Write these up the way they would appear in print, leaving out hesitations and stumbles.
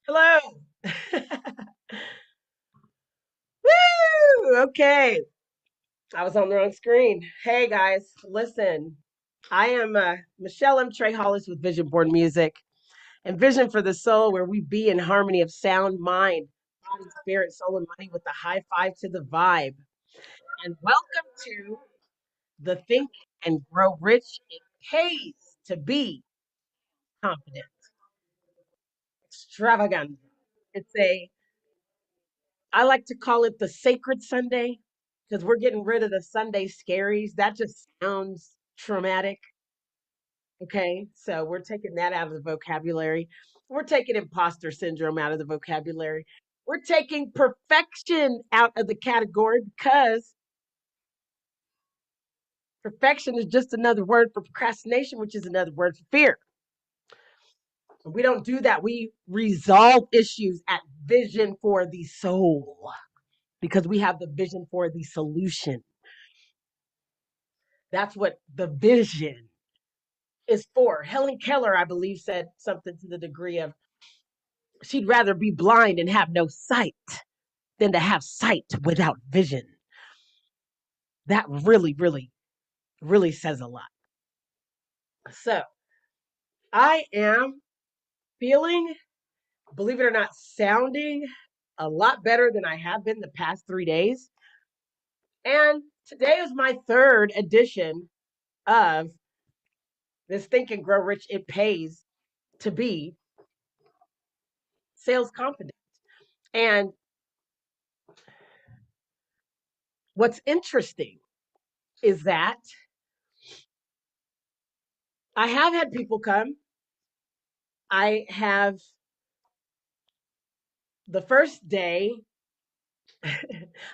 Hello. Woo! Okay. I was on the wrong screen. Hey guys, listen. I am Michelle M. Trey Hollis with Vision Board Music and Vision for the Soul, where we be in harmony of sound, mind, body, spirit, soul, and money with a high five to the vibe. And welcome to the Think and Grow Rich. It pays to be confident, extravagant. It's a I like to call it the sacred Sunday because we're getting rid of the Sunday scaries. That just sounds traumatic. Okay. So we're taking that out of the vocabulary. We're taking imposter syndrome out of the vocabulary. We're taking perfection out of the category because perfection is just another word for procrastination, which is another word for fear. We don't do that. We resolve issues at vision for the soul because we have the vision for the solution. That's what the vision is for. Helen Keller, I believe, said something to the degree of she'd rather be blind and have no sight than to have sight without vision. That really, really, really says a lot. So I am feeling, believe it or not, sounding a lot better than I have been the past 3 days. And today is my third edition of this Think and Grow Rich. It pays to be sales confident. And what's interesting is that I have had people come. I have the first day,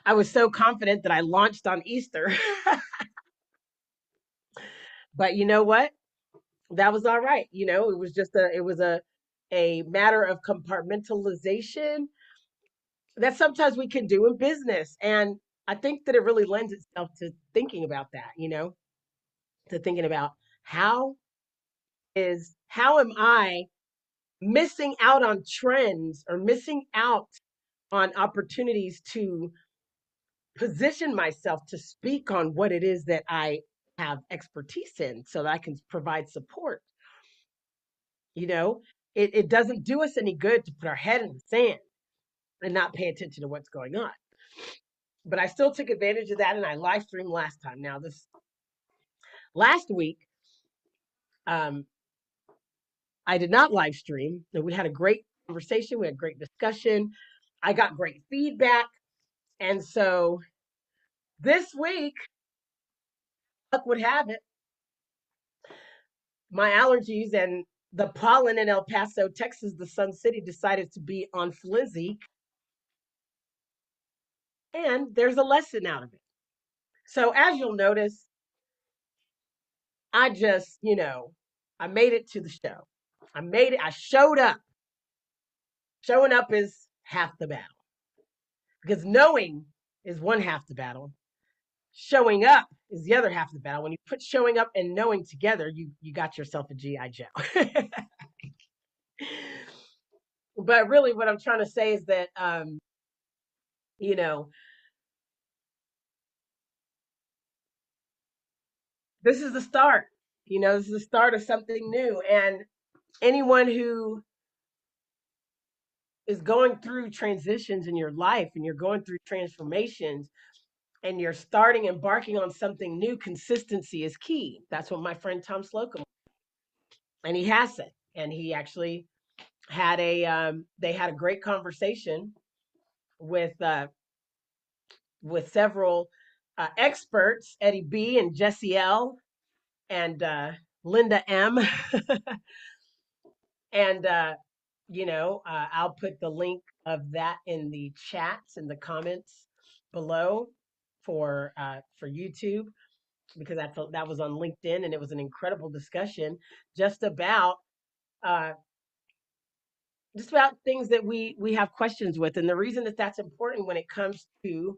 I was so confident that I launched on Easter. But you know what? That was all right. It was a matter of compartmentalization that sometimes we can do in business. And I think that it really lends itself to thinking about that, to thinking about how how am I missing out on trends or missing out on opportunities to position myself to speak on what it is that I have expertise in so that I can provide support. You know, it doesn't do us any good to put our head in the sand and not pay attention to what's going on. But I still took advantage of that and I live streamed last time. Now, this last week, um, I did not live stream. We had a great conversation, we had great discussion. I got great feedback. And so this week, luck would have it, my allergies and the pollen in El Paso, Texas, the Sun City, decided to be on Flizzy. And there's a lesson out of it. So as you'll notice, I just, I made it to the show. I made it. I showed up. Showing up is half the battle because knowing is one half the battle. Showing up is the other half of the battle. When you put showing up and knowing together, you got yourself a GI Joe. But really, what I'm trying to say is that, you know, this is the start. This is the start of something new. And anyone who is going through transitions in your life and you're going through transformations and you're starting embarking on something new, consistency is key. That's what my friend Tom Slocum, and he has it. And he actually had they had a great conversation with several experts, Eddie B and Jesse L and Linda M. And I'll put the link of that in the chats in the comments below for YouTube because that was on LinkedIn and it was an incredible discussion just about uh, just about things that we have questions with. And the reason that that's important when it comes to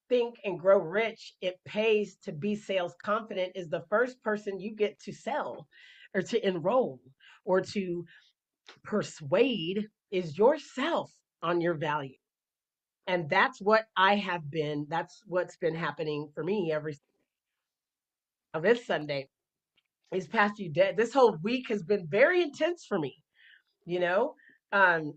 think and grow rich, it pays to be sales confident is the first person you get to sell or to enroll or to persuade is yourself on your value. And that's what I have been, that's what's been happening for me every this Sunday. These past few days, this whole week has been very intense for me, you know. Um,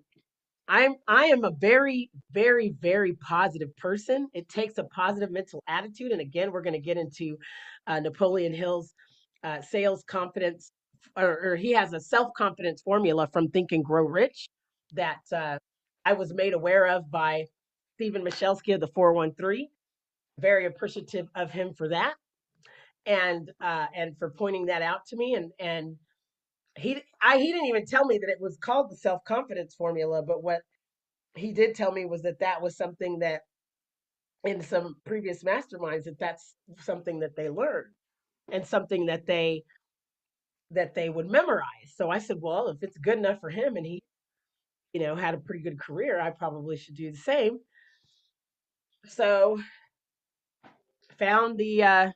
I am a very, very, very positive person. It takes a positive mental attitude. And again, we're going to get into Napoleon Hill's sales confidence, or he has a self confidence formula from Think and Grow Rich that I was made aware of by Stephen Michalski of the 413. Very appreciative of him for that, and for pointing that out to me. And he didn't even tell me that it was called the self confidence formula, but what he did tell me was that that was something that in some previous masterminds that's something that they learned and something that they would memorize. So I said, well, if it's good enough for him and he, had a pretty good career, I probably should do the same. So found the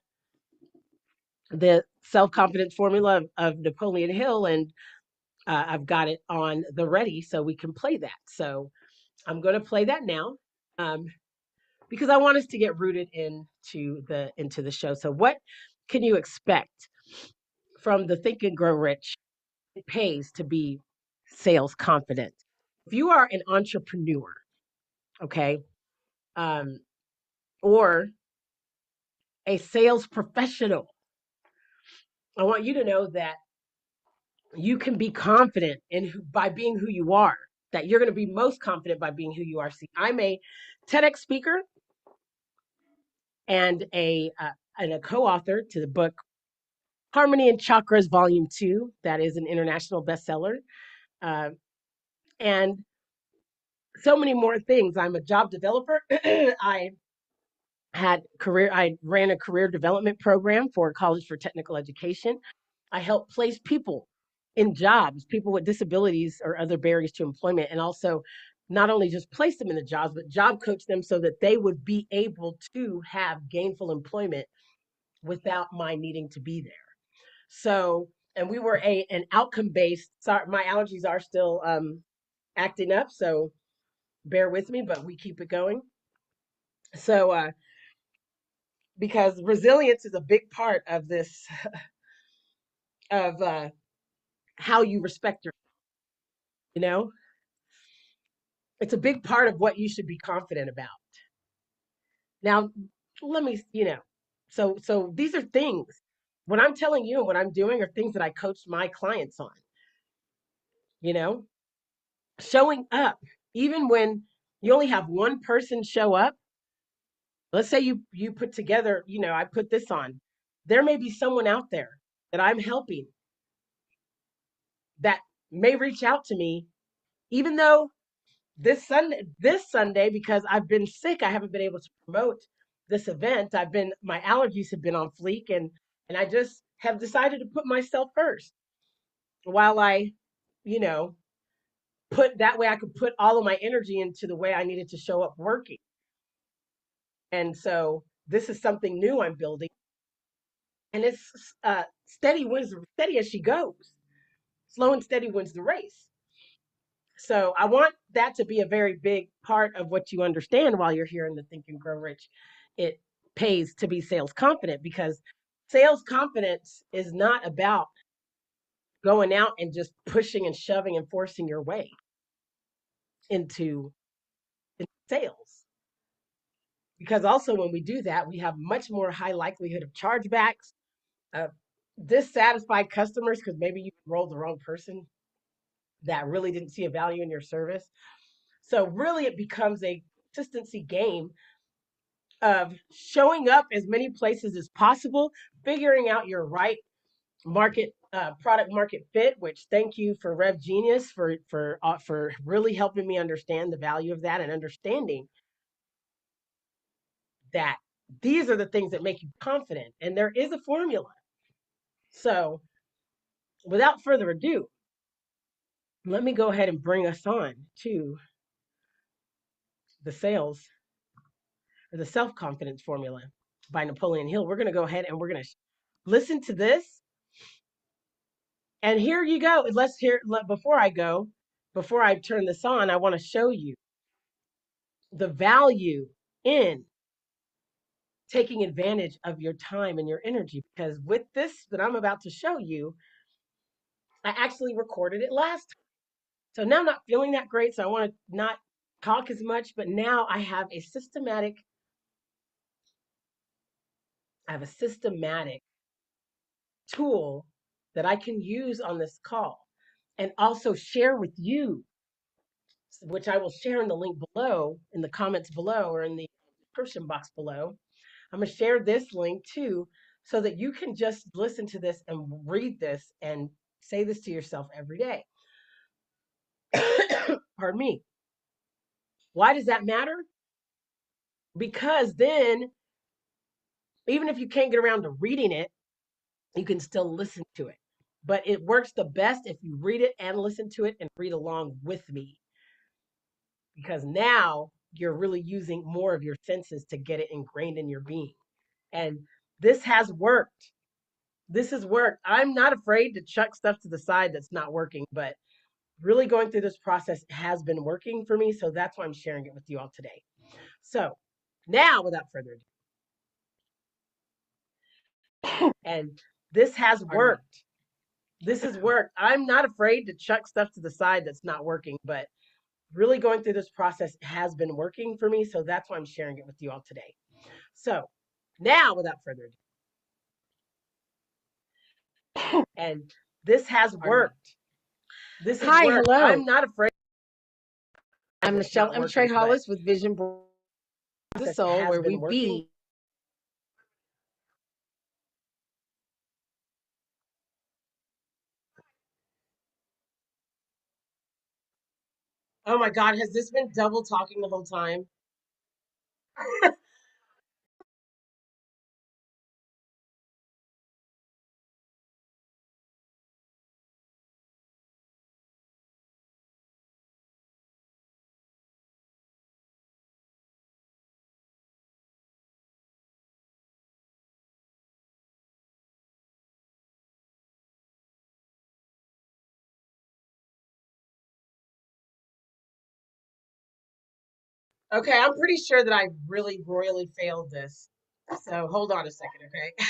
self-confidence formula of Napoleon Hill, and I've got it on the ready so we can play that. So I'm going to play that now. Um, because I want us to get rooted into the show. So what can you expect from the Think and Grow Rich? It pays to be sales confident. If you are an entrepreneur, okay, um, or a sales professional, I want you to know that you can be confident by being who you are. That you're going to be most confident by being who you are. See, I'm a TEDx speaker and a co-author to the book Harmony and Chakras Volume 2. That is an international bestseller. Uh, and so many more things. I'm a job developer. I ran a career development program for College for Technical Education. I help place people in jobs, people with disabilities or other barriers to employment, and also not only just place them in the jobs, but job coach them so that they would be able to have gainful employment without my needing to be there. So, and we were an outcome based. Sorry, my allergies are still acting up, so bear with me, but we keep it going. So, because resilience is a big part of this, of how you respect your, you know, it's a big part of what you should be confident about. Now, let me, so these are things. What I'm telling you and what I'm doing are things that I coach my clients on. You know, showing up, even when you only have one person show up. Let's say you put together, I put this on. There may be someone out there that I'm helping that may reach out to me, even though this Sunday, because I've been sick, I haven't been able to promote this event. My allergies have been on fleek, and I just have decided to put myself first while I, you know, put that way I could put all of my energy into the way I needed to show up working. And so this is something new I'm building, and it's steady as she goes. Slow and steady wins the race. So I want that to be a very big part of what you understand while you're here in the Think and Grow Rich. It pays to be sales confident, because sales confidence is not about going out and just pushing and shoving and forcing your way into, sales. Because also when we do that, we have much more high likelihood of chargebacks, uh, dissatisfied customers because maybe you enrolled the wrong person that really didn't see a value in your service. So really it becomes a consistency game of showing up as many places as possible, figuring out your right product market fit. Which thank you for Rev Genius for really helping me understand the value of that, and understanding that these are the things that make you confident, and there is a formula. So without further ado, let me go ahead and bring us on to the sales or the self confidence formula by Napoleon Hill. We're going to go ahead and we're going to listen to this. And here you go. Before I go, before I turn this on, I want to show you the value in taking advantage of your time and your energy, because with this that I'm about to show you, I actually recorded it last time. So now I'm not feeling that great. So I want to not talk as much, but now I have a systematic tool that I can use on this call and also share with you, which I will share in the link below, in the comments below, or in the description box below. I'm going to share this link too, so that you can just listen to this and read this and say this to yourself every day. Pardon me. Why does that matter? Because then, even if you can't get around to reading it, you can still listen to it. But it works the best if you read it and listen to it and read along with me, because now you're really using more of your senses to get it ingrained in your being. And this has worked. This has worked. I'm not afraid to chuck stuff to the side that's not working, but really going through this process has been working for me. So that's why I'm sharing it with you all today. So now, without further ado, and this has worked. This has worked. I'm not afraid to chuck stuff to the side that's not working, but really going through this process has been working for me. So that's why I'm sharing it with you all today. So now, without further ado, and this has worked. This has Hi, worked. Hello. I'm not afraid. I'm Michelle M. Trey Hollis with Vision Board the Soul, where we be. Oh my God, has this been double talking the whole time? Okay, I'm pretty sure that I really royally failed this. So hold on a second, okay?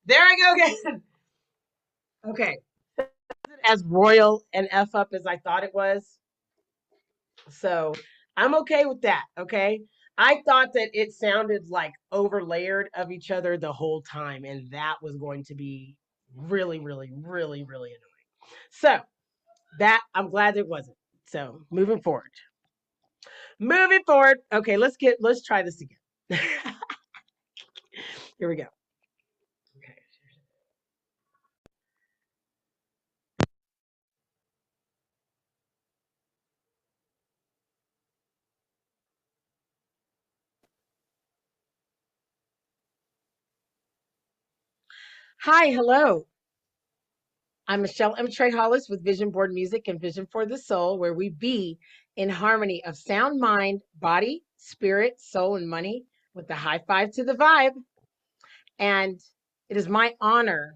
There I go again. Okay. As royal and F up as I thought it was. So I'm okay with that. Okay. I thought that it sounded like over layered of each other the whole time, and that was going to be really, really, really, really annoying. So that I'm glad it wasn't. So moving forward. Moving forward. Okay, let's try this again. Here we go. Okay. Hi, hello. I'm Michelle M. Trey Hollis with Vision Board Music and Vision for the Soul, where we be in harmony of sound mind, body, spirit, soul, and money with the high five to the vibe. And it is my honor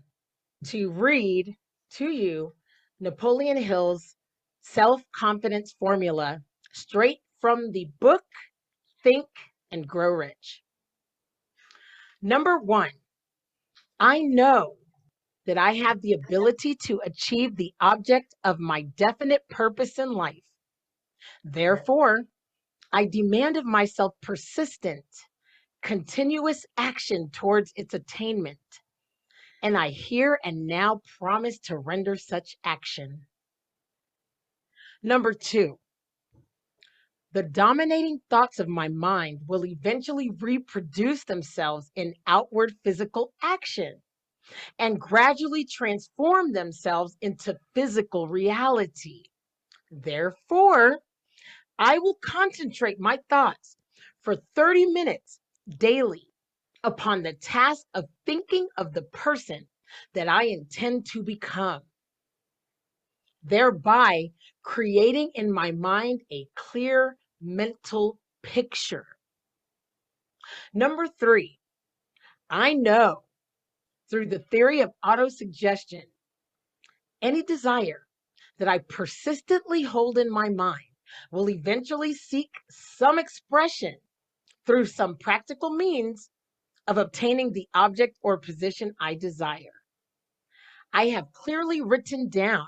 to read to you Napoleon Hill's self-confidence formula straight from the book Think and Grow Rich. Number one, I know that I have the ability to achieve the object of my definite purpose in life. Therefore, I demand of myself persistent, continuous action towards its attainment, and I here and now promise to render such action. Number two, the dominating thoughts of my mind will eventually reproduce themselves in outward physical action and gradually transform themselves into physical reality. Therefore, I will concentrate my thoughts for 30 minutes daily upon the task of thinking of the person that I intend to become, thereby creating in my mind a clear mental picture. Number three, I know through the theory of autosuggestion, any desire that I persistently hold in my mind will eventually seek some expression through some practical means of obtaining the object or position I desire. I have clearly written down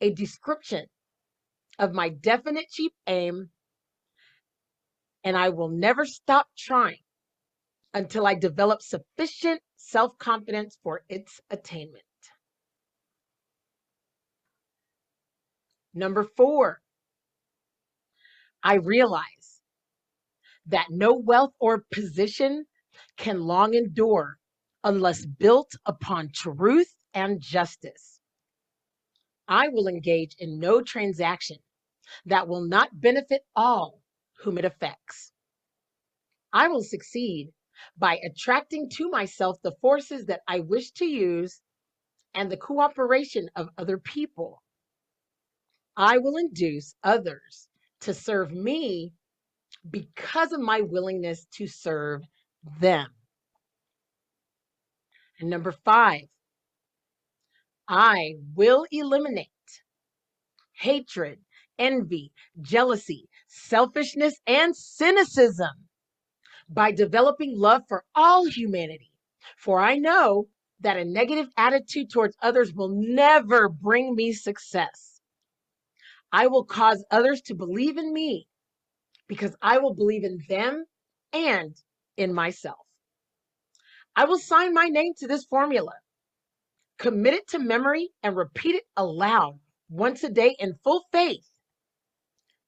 a description of my definite chief aim, and I will never stop trying until I develop sufficient self confidence for its attainment. Number four, I realize that no wealth or position can long endure unless built upon truth and justice. I will engage in no transaction that will not benefit all whom it affects. I will succeed by attracting to myself the forces that I wish to use and the cooperation of other people. I will induce others to serve me because of my willingness to serve them. And number five, I will eliminate hatred, envy, jealousy, selfishness, and cynicism by developing love for all humanity. For I know that a negative attitude towards others will never bring me success. I will cause others to believe in me because I will believe in them and in myself. I will sign my name to this formula, commit it to memory, and repeat it aloud once a day in full faith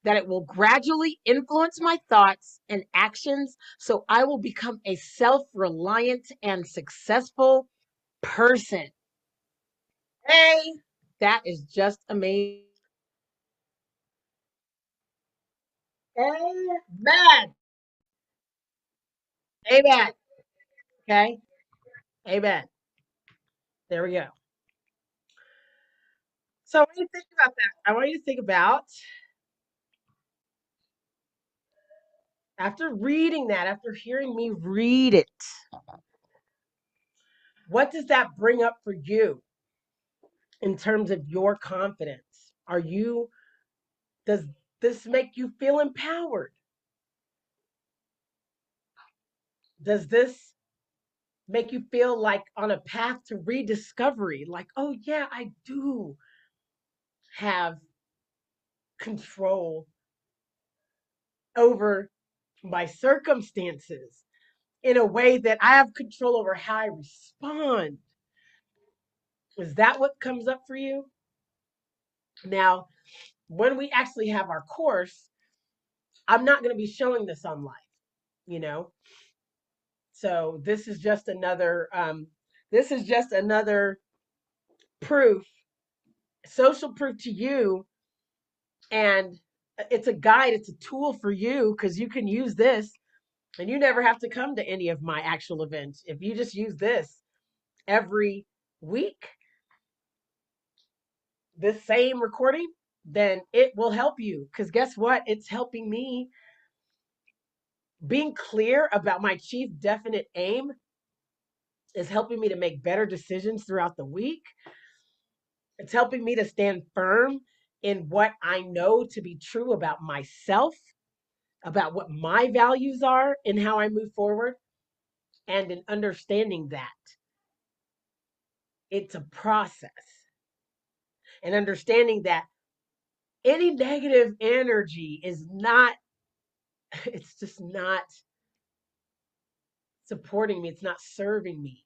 that it will gradually influence my thoughts and actions so I will become a self-reliant and successful person. Hey, that is just amazing. Amen. Amen. Okay. Amen. There we go. So I want you to think about that. I want you to think about after reading that, after hearing me read it, what does that bring up for you in terms of your confidence? Does this make you feel empowered? Does this make you feel like on a path to rediscovery? Like, oh, yeah, I do have control over my circumstances in a way that I have control over how I respond. Is that what comes up for you? Now, when we actually have our course, I'm not going to be showing this on live, you know? So this is just another proof, social proof to you. And it's a guide, it's a tool for you because you can use this and you never have to come to any of my actual events. If you just use this every week, this same recording, then it will help you. Because guess what? It's helping me. Being clear about my chief definite aim is helping me to make better decisions throughout the week. It's helping me to stand firm in what I know to be true about myself, about what my values are and how I move forward, and in understanding that it's a process, and understanding that any negative energy is not, it's just not supporting me, it's not serving me.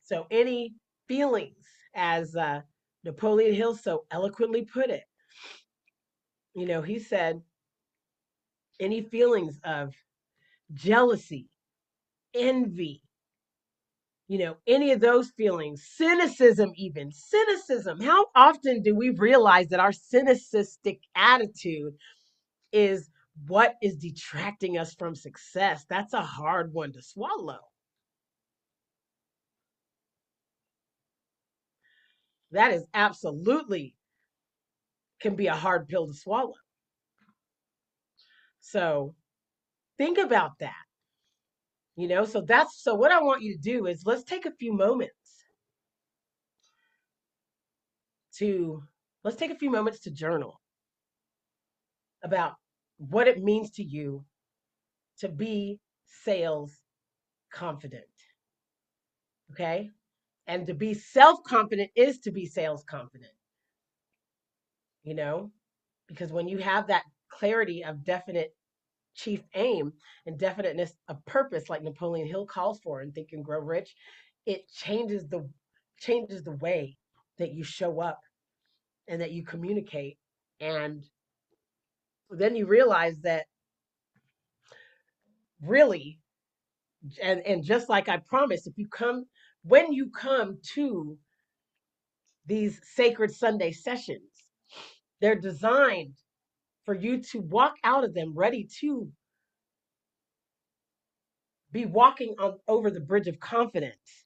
So, any feelings, as Napoleon Hill so eloquently put it, he said, any feelings of jealousy, envy, any of those feelings, cynicism, even cynicism. How often do we realize that our cynicistic attitude is what is detracting us from success? That's a hard one to swallow. That is absolutely can be a hard pill to swallow. So think about that. So what I want you to do is let's take a few moments to journal about what it means to you to be sales confident. Okay? And to be self-confident is to be sales confident. You know, because when you have that clarity of definite chief aim and definiteness of purpose, like Napoleon Hill calls for in Think and Grow Rich, it changes the way that you show up and that you communicate. And then you realize that really, and just like I promised, when you come to these sacred Sunday sessions, they're designed for you to walk out of them ready to be walking over the bridge of confidence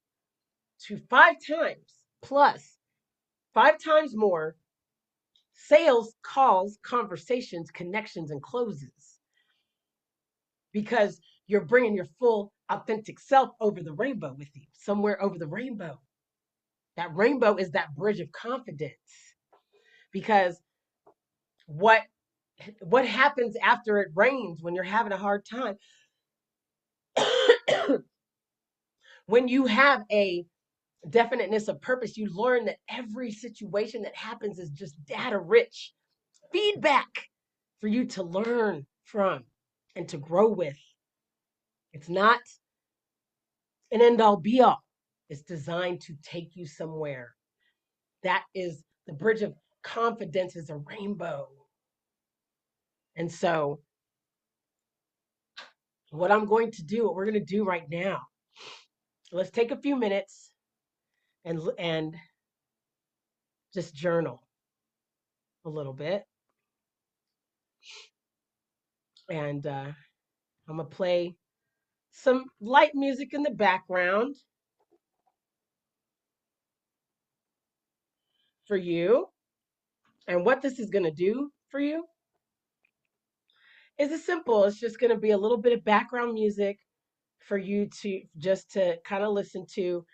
to 5 times plus, 5 times more sales calls, conversations, connections, and closes, because you're bringing your full authentic self over the rainbow with you, somewhere over the rainbow. That rainbow is that bridge of confidence, because what happens after it rains when you're having a hard time? When you have a definiteness of purpose, you learn that every situation that happens is just data rich feedback for you to learn from and to grow with. It's not an end all be all. It's designed to take you somewhere. That is the bridge of confidence, is a rainbow. And so what we're going to do right now, let's take a few minutes and just journal a little bit. And I'm going to play some light music in the background for you. And what this is going to do for you is it's simple. It's just going to be a little bit of background music for you to kind of listen to,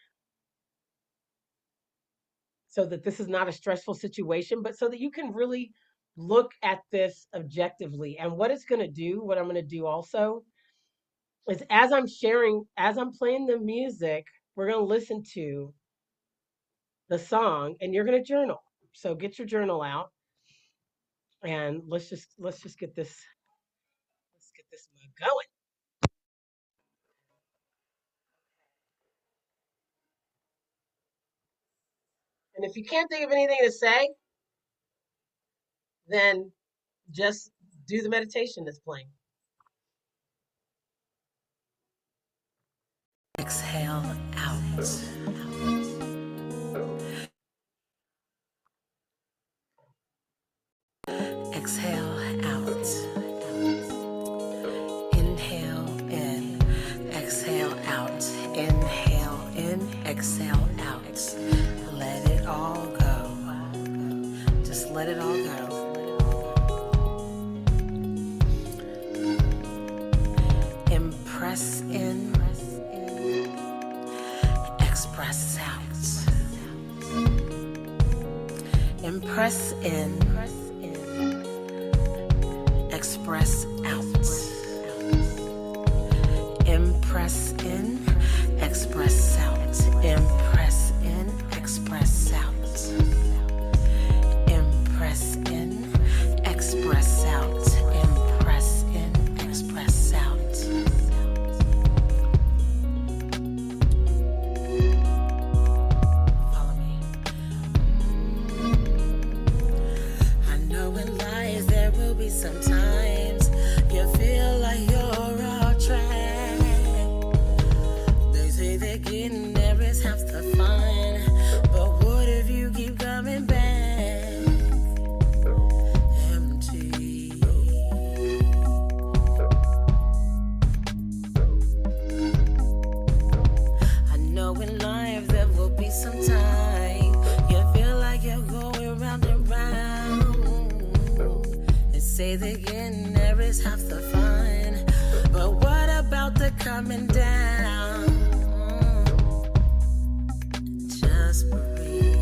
so that this is not a stressful situation, but so that you can really look at this objectively. And what I'm going to do also is, as I'm playing the music, we're going to listen to the song and you're going to journal. So get your journal out and let's get this mug going. And if you can't think of anything to say, then just do the meditation that's playing. Exhale out. Exhale out. Inhale in. Exhale out. Inhale in. Exhale out. Let it all go. Just let it all go. Impress in. Express out. Impress in, express out. Impress in, express out. Impress in, express out. Impress in, express out. Impress in, express out. Follow me. I know in life there will be some times you feel like you're off track. They say that getting there is half the fun, but what if you keep coming back empty? I know in life there will be some time you feel like you're going round and round, and say that getting there is half the fun, but what about the coming down? Just breathe.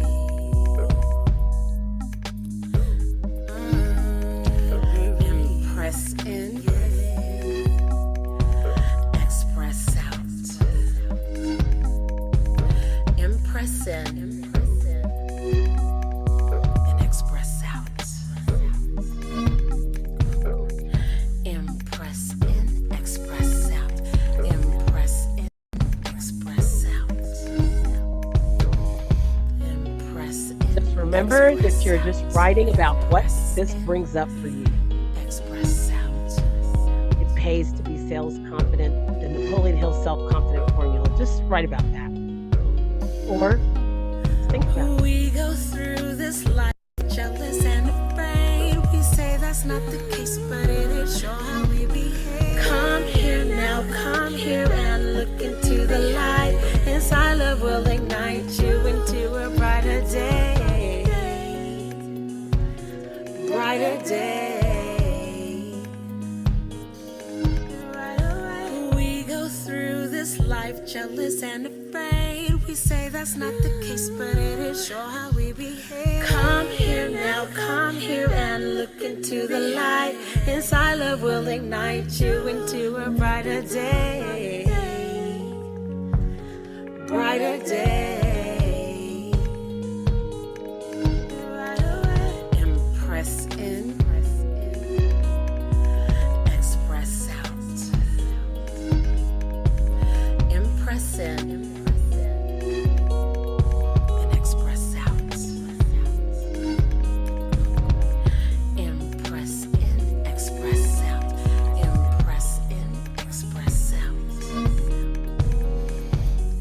Impress in, express out. Impress in, and express out. Impress in, express out. Impress in, express out. Impress in, Just remember that express you're out. just writing about what Express this in, brings up for you. express out. It pays to be sales confident. The Napoleon Hill self confident formula. Just write about that. Or just think about it. We go through this life jealous and afraid. We say that's not the case, but it ain't sure how we behave. Come here now, come here and look into the light. Inside love will ignite you into a brighter day. Brighter day. We go through this life jealous and afraid. We say that's not the case, but it is sure how we behave. Come here now, come here and look into the light. Inside love will ignite you into a brighter day. Brighter day. Impress in, express out. Impress in, and express out. Impress in, express out. Impress in, express out.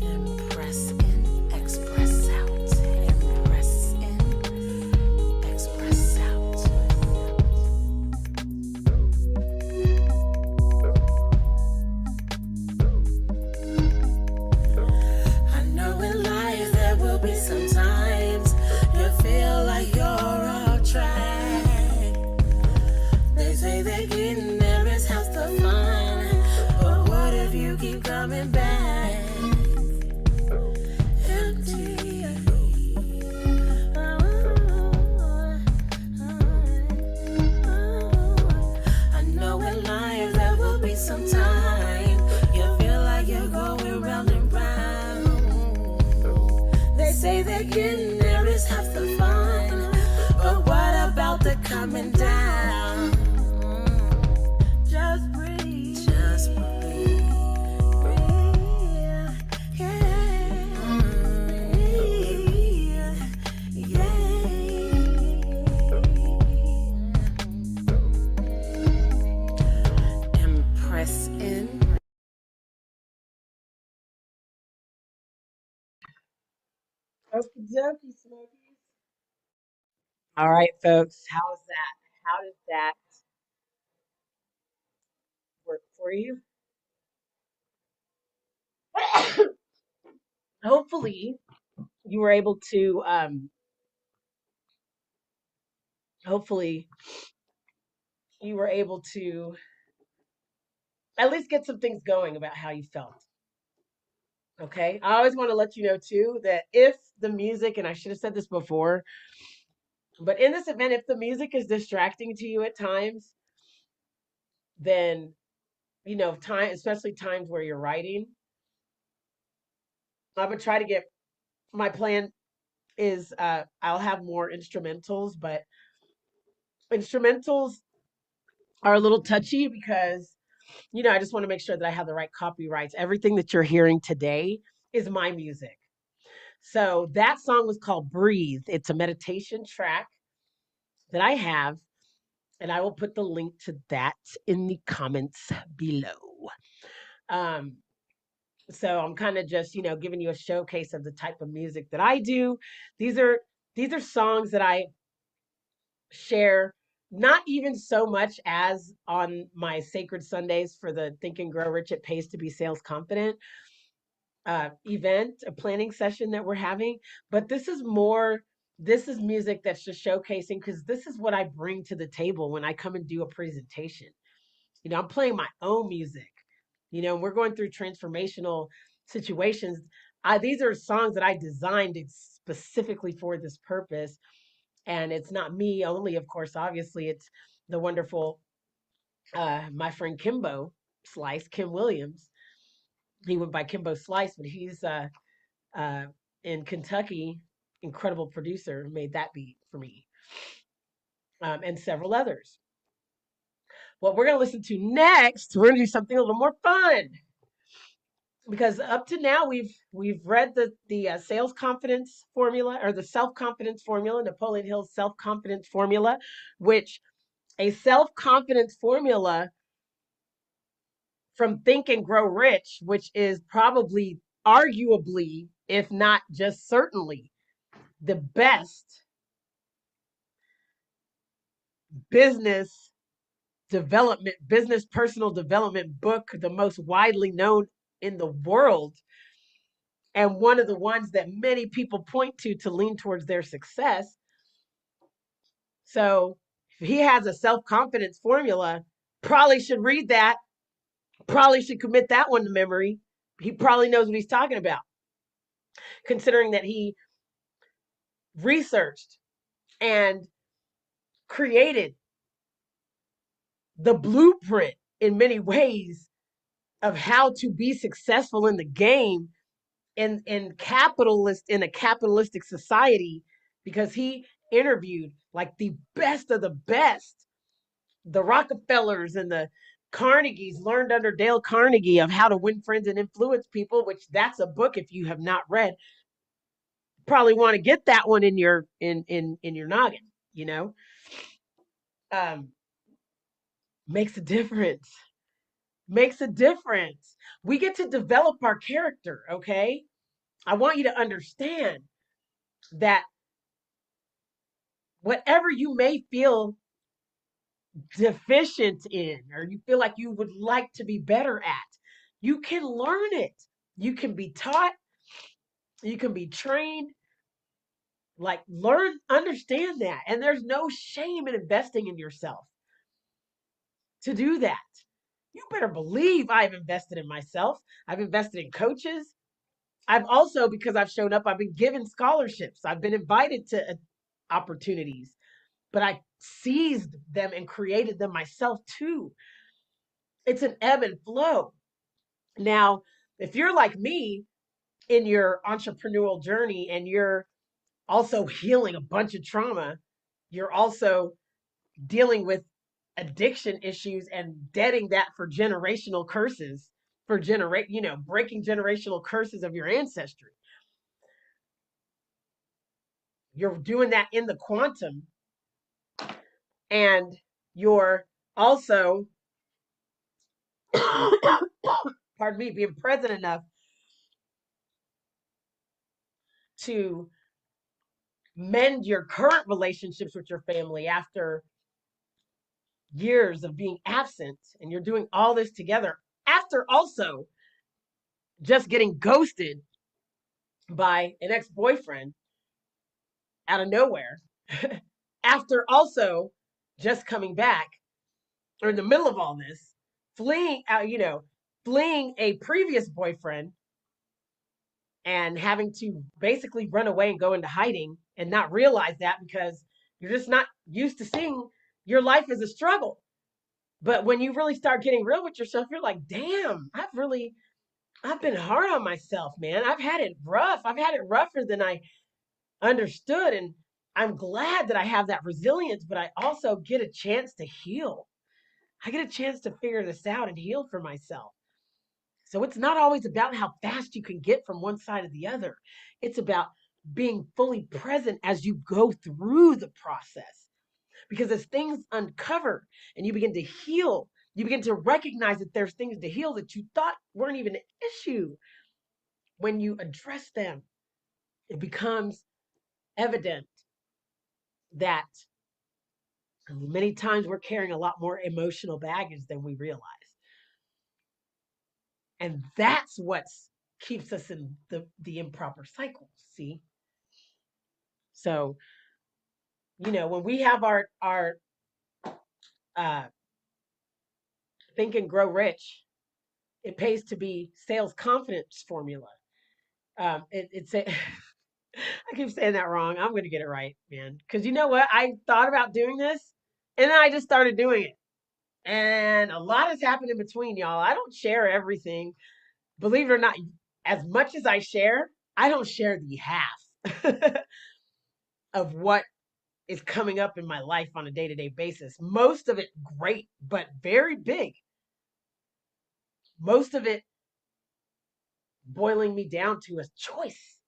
Impress in, express out. Impress in, express out. I know in life there will be some times you feel like you're off track. They say that getting there is half the fun, but what if you keep coming back empty? I know in life there will be some time you feel like you're going round and round. They say that getting there is half the fun, but what about the coming down? Just breathe. Just breathe. Breathe. Yeah. Breathe. Yeah. Impress in. Okie dokie, Smokies. All right, folks. How's that? How did that work for you? Hopefully, you were able to. Hopefully, you were able to at least get some things going about how you felt. Okay. I always want to let you know too that if the music, and I should have said this before, But in this event, if the music is distracting to you at times, then, time, especially times where you're writing, I would try to get my plan is I'll have more instrumentals, but instrumentals are a little touchy because, I just want to make sure that I have the right copyrights. Everything that you're hearing today is my music. So that song was called Breathe. It's a meditation track that I have, and I will put the link to that in the comments below. Um, so I'm kind of just, giving you a showcase of the type of music that I do. These are these are songs that I share, not even so much as on my Sacred Sundays for the Think and Grow Rich, It Pays to Be Sales Confident event, a planning session that we're having, but this is music that's just showcasing because this is what I bring to the table when I come and do a presentation. I'm playing my own music. We're going through transformational situations. These are songs that I designed specifically for this purpose. And it's not me only, of course, obviously, it's the wonderful, my friend Kim Williams. He went by Kimbo Slice, but he's uh, in Kentucky, incredible producer, made that beat for me, and several others. What we're going to listen to next, we're going to do something a little more fun because up to now we've read the sales confidence formula or the self confidence formula, Napoleon Hill's self confidence formula, which a self confidence formula from Think and Grow Rich, which is probably arguably, if not just certainly, the best business business personal development book, the most widely known in the world, and one of the ones that many people point to lean towards their success. So if he has a self-confidence formula, probably should read that, probably should commit that one to memory. He probably knows what he's talking about, considering that he researched and created the blueprint in many ways of how to be successful in the game in a capitalistic society, because he interviewed like the best of the best, the Rockefellers and the Carnegies, learned under Dale Carnegie of how to win friends and influence people, which that's a book if you have not read. Probably want to get that one in your noggin, um makes a difference. Makes a difference. We get to develop our character, okay? I want you to understand that whatever you may feel deficient in, or you feel like you would like to be better at, you can learn it. You can be taught, you can be trained. Like, learn, understand that. And there's no shame in investing in yourself to do that. You better believe I've invested in myself. I've invested in coaches. I've also, because I've shown up, I've been given scholarships. I've been invited to opportunities, but I seized them and created them myself too. It's an ebb and flow. Now, if you're like me in your entrepreneurial journey and you're also healing a bunch of trauma, you're also dealing with addiction issues and deading that for generational curses, for breaking generational curses of your ancestry. You're doing that in the quantum, and you're also pardon me, being present enough to mend your current relationships with your family after years of being absent, and you're doing all this together after also just getting ghosted by an ex-boyfriend out of nowhere, after also just coming back, or in the middle of all this, fleeing out, fleeing a previous boyfriend and having to basically run away and go into hiding and not realize that because You're just not used to seeing your life as a struggle. But when you really start getting real with yourself, you're like, damn, I've been hard on myself, man. I've had it rough. I've had it rougher than I understood. And I'm glad that I have that resilience, but I also get a chance to heal. I get a chance to figure this out and heal for myself. So it's not always about how fast you can get from one side to the other. It's about being fully present as you go through the process. Because as things uncover and you begin to heal, you begin to recognize that there's things to heal that you thought weren't even an issue. When you address them, it becomes evident that many times we're carrying a lot more emotional baggage than we realize. And that's what keeps us in the improper cycle. See? So, when we have our uh, Think and Grow Rich, it pays to be sales confidence formula. It's a I keep saying that wrong. I'm going to get it right, man. Because you know what? I thought about doing this, and then I just started doing it. And a lot has happened in between, y'all. I don't share everything. Believe it or not, as much as I share, I don't share the half of what is coming up in my life on a day-to-day basis. Most of it great, but very big. Most of it boiling me down to a choice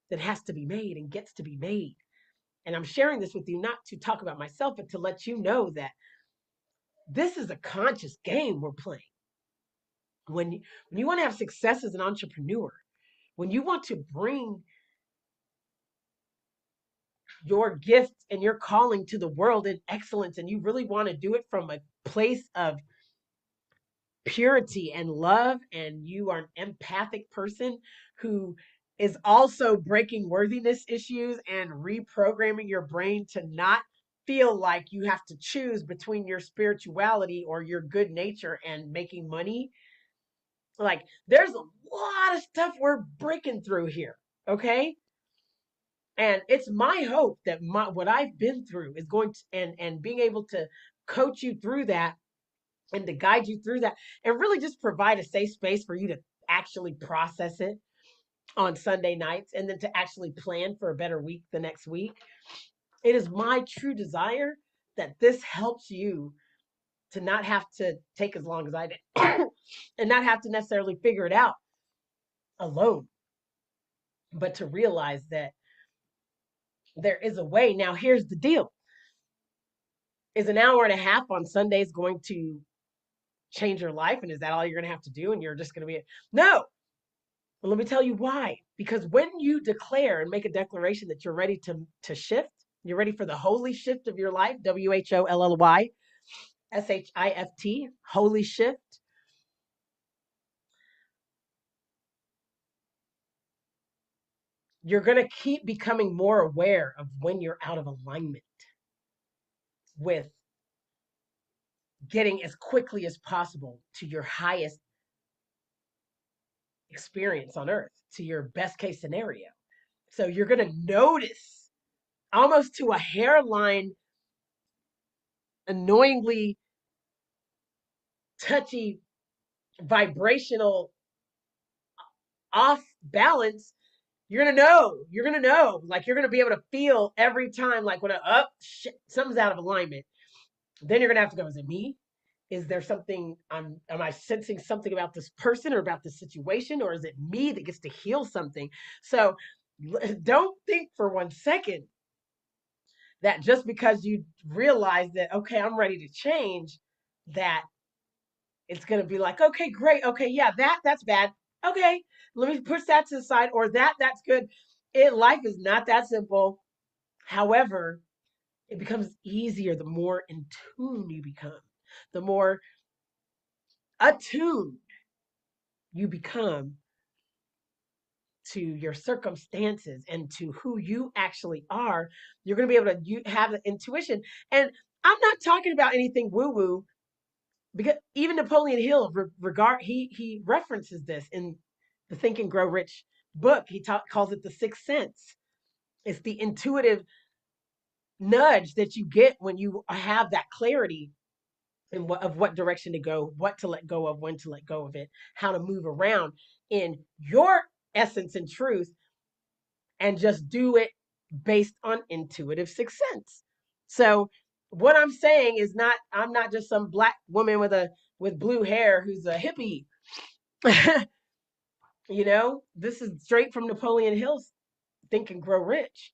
that has to be made and gets to be made. And I'm sharing this with you not to talk about myself, but to let you know that this is a conscious game we're playing. When you want to have success as an entrepreneur, when you want to bring your gift and your calling to the world in excellence, and you really want to do it from a place of purity and love, and you are an empathic person who is also breaking worthiness issues and reprogramming your brain to not feel like you have to choose between your spirituality or your good nature and making money. Like, there's a lot of stuff we're breaking through here, okay? And it's my hope that what I've been through is going to, and being able to coach you through that and to guide you through that and really just provide a safe space for you to actually process it on Sunday nights and then to actually plan for a better week the next week. It is my true desire that this helps you to not have to take as long as I did and not have to necessarily figure it out alone, but to realize that there is a way. Now, here's the deal. Is an hour and a half on Sundays going to change your life? And is that all you're going to have to do? And you're just going to be, no. Well, let me tell you why. Because when you declare and make a declaration that you're ready to shift, you're ready for the holy shift of your life, WHOLLYSHIFT, holy shift. You're going to keep becoming more aware of when you're out of alignment with getting as quickly as possible to your highest experience on earth, to your best case scenario. So you're going to notice almost to a hairline, annoyingly touchy, vibrational off balance. You're going to know, like you're going to be able to feel every time, like when shit, something's out of alignment. Then you're going to have to go, is it me? Is there something, am I sensing something about this person or about this situation? Or is it me that gets to heal something? So don't think for 1 second that just because you realize that, okay, I'm ready to change, that it's going to be like, okay, great. Okay, yeah, that's bad. Okay, let me push that to the side, or that's good. Life is not that simple. However, it becomes easier the more in tune you become, the more attuned you become to your circumstances and to who you actually are. You're going to be able to have the intuition. And I'm not talking about anything woo woo, because even Napoleon Hill he references this in the Think and Grow Rich book. He calls it the sixth sense. It's the intuitive nudge that you get when you have that clarity in what direction to go, what to let go of, when to let go of it, how to move around in your essence and truth, and just do it based on intuitive sixth sense. So what I'm saying is not, I'm not just some black woman with blue hair who's a hippie. This is straight from Napoleon Hill's Think and Grow Rich.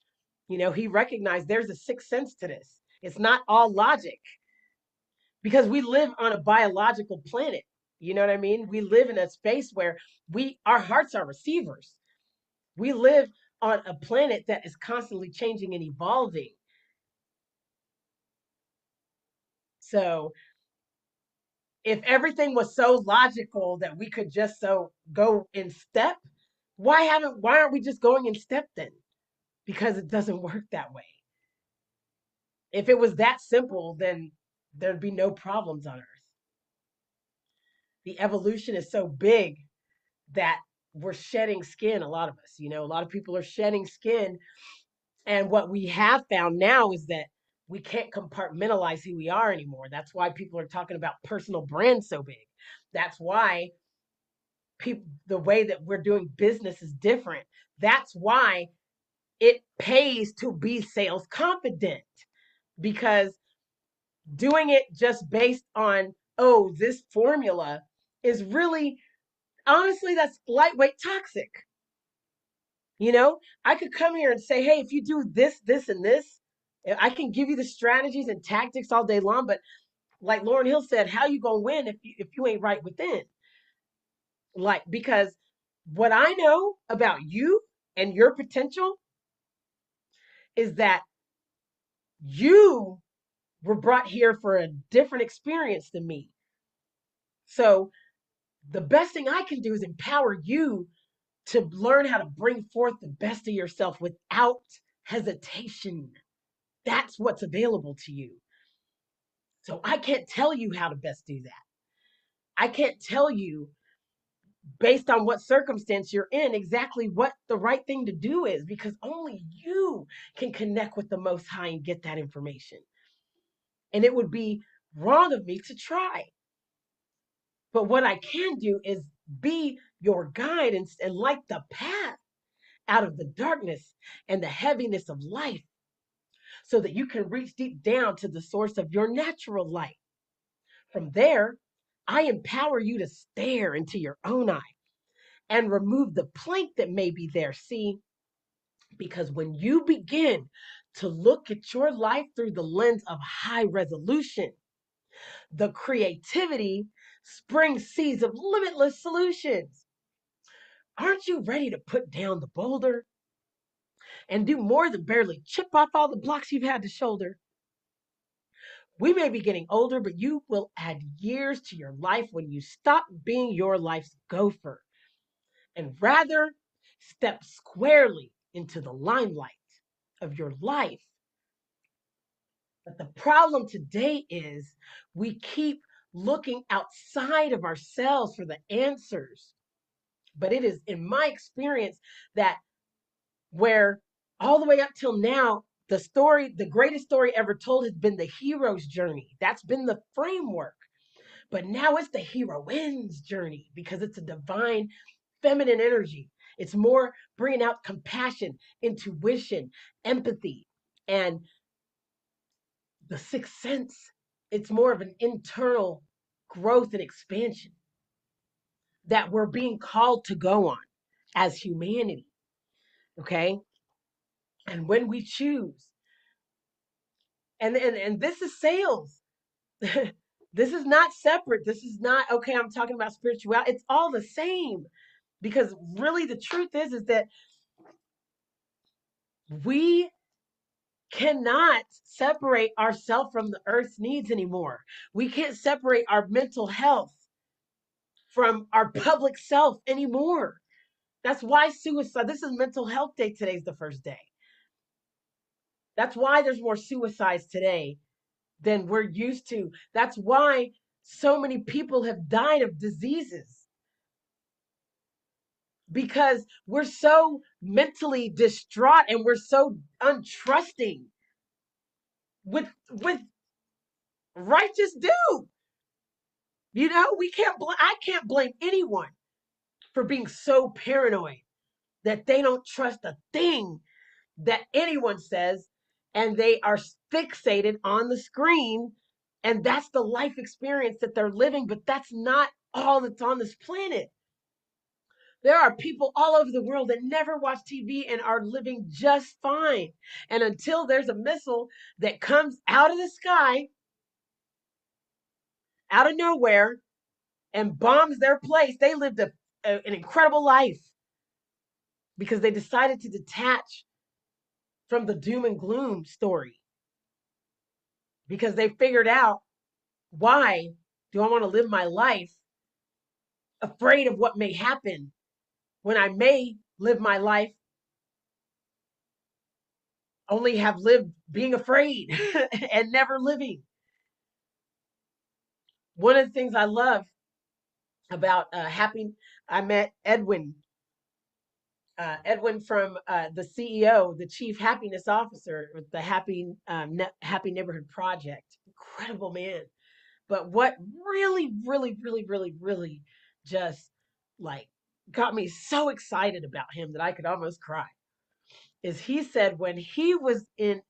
He recognized there's a sixth sense to this. It's not all logic, because we live on a biological planet. You know what I mean? We live in a space where our hearts are receivers. We live on a planet that is constantly changing and evolving. So if everything was so logical that we could just so go in step, why aren't we just going in step then? Because it doesn't work that way. If it was that simple, then there'd be no problems on Earth. The evolution is so big that we're shedding skin, a lot of us. A lot of people are shedding skin. And what we have found now is that we can't compartmentalize who we are anymore. That's why people are talking about personal brand so big. That's why the way that we're doing business is different. That's why it pays to be sales confident, because doing it just based on, oh, this formula is really, honestly, that's lightweight toxic. I could come here and say, hey, if you do this, this, and this, I can give you the strategies and tactics all day long. But like Lauryn Hill said, how you gonna win if you ain't right within? Like, because what I know about you and your potential is that you were brought here for a different experience than me. So the best thing I can do is empower you to learn how to bring forth the best of yourself without hesitation. That's what's available to you. So I can't tell you how to best do that. I can't tell you, based on what circumstance you're in, exactly what the right thing to do is, because only you can connect with the Most High and get that information. And it would be wrong of me to try. But what I can do is be your guide and light the path out of the darkness and the heaviness of life, so that you can reach deep down to the source of your natural light. From there, I empower you to stare into your own eye and remove the plank that may be there. See, because when you begin to look at your life through the lens of high resolution, the creativity springs seeds of limitless solutions. Aren't you ready to put down the boulder and do more than barely chip off all the blocks you've had to shoulder? We may be getting older, but you will add years to your life when you stop being your life's gopher and rather step squarely into the limelight of your life. But the problem today is we keep looking outside of ourselves for the answers. But it is, in my experience, that where all the way up till now, the greatest story ever told has been the hero's journey. That's been the framework. But now it's the heroine's journey, because it's a divine feminine energy. It's more bringing out compassion, intuition, empathy, and the sixth sense. It's more of an internal growth and expansion that we're being called to go on as humanity. Okay. And when we choose, and this is sales. This is not separate. This is not, okay, I'm talking about spirituality. It's all the same. Because really the truth is that we cannot separate ourselves from the earth's needs anymore. We can't separate our mental health from our public self anymore. That's why suicide, this is Mental Health Day. Today's the first day. That's why there's more suicides today than we're used to. That's why so many people have died of diseases, because we're so mentally distraught and we're so untrusting with righteous due. I can't blame anyone for being so paranoid that they don't trust a thing that anyone says, and they are fixated on the screen, and that's the life experience that they're living. But that's not all that's on this planet. There are people all over the world that never watch TV and are living just fine. And until there's a missile that comes out of the sky, out of nowhere, and bombs their place, they lived an incredible life because they decided to detach from the doom and gloom story, because they figured out, why do I want to live my life afraid of what may happen when I may live my life only have lived being afraid and never living. One of the things I love about I met Edwin from the CEO, the Chief Happiness Officer with the Happy Neighborhood Project. Incredible man. But what really, really, really, really, really just like got me so excited about him that I could almost cry is he said when he was in,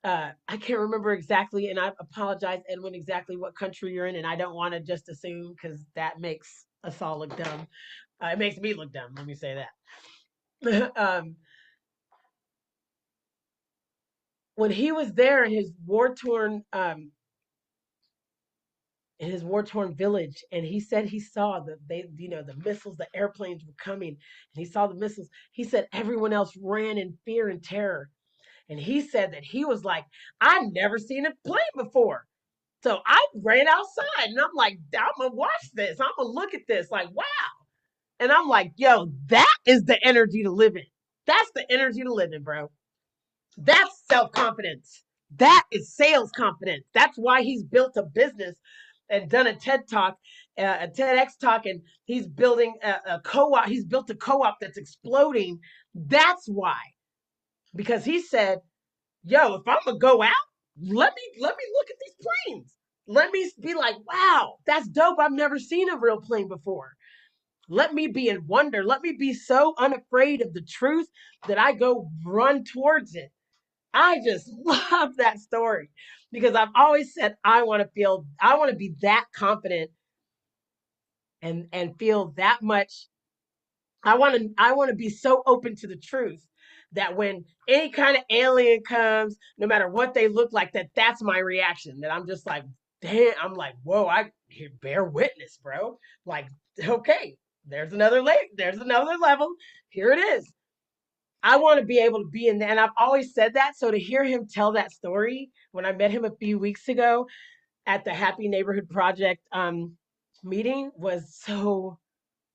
I can't remember exactly, and I apologize, Edwin, exactly what country you're in, and I don't want to just assume because that makes us all look dumb. It makes me look dumb. Let me say that. When he was there in his war-torn village, and he said he saw the missiles, the airplanes were coming, and he saw the missiles. He said everyone else ran in fear and terror, and he said that he was like, I've never seen a plane before. So I ran outside, and I'm like, I'm gonna watch this. I'm gonna look at this, like, wow. And I'm like, yo, that is the energy to live in. That's the energy to live in, bro. That's self-confidence. That is sales confidence. That's why he's built a business and done a TED talk, a TEDx talk, and he's building a co-op. He's built a co-op that's exploding. That's why. Because he said, yo, if I'm gonna go out, let me look at these planes. Let me be like, wow, that's dope. I've never seen a real plane before. Let me be in wonder. Let me be so unafraid of the truth that I go run towards it. I just love that story because I've always said I want to be that confident and feel that much. I want to be so open to the truth that when any kind of alien comes, no matter what they look like, that's my reaction. That I'm just like, damn, I'm like, whoa, I bear witness, bro. Like, okay, there's another level. Here it is. I want to be able to be in that. And I've always said that. So to hear him tell that story when I met him a few weeks ago at the Happy Neighborhood Project meeting was so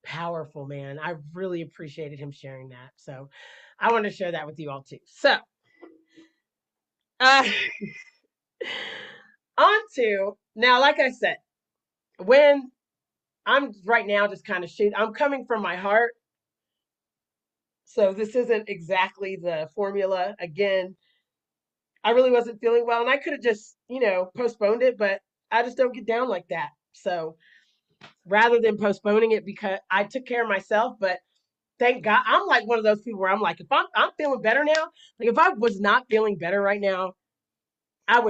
powerful, man. I really appreciated him sharing that. So I want to share that with you all too. So uh, on to now, like I said, when I'm right now just kind of I'm coming from my heart. So this isn't exactly the formula. Again, I really wasn't feeling well, and I could have just, postponed it, but I just don't get down like that. So rather than postponing it, because I took care of myself, but thank God, I'm like one of those people where I'm like, if I'm feeling better now, like if I was not feeling better right now, I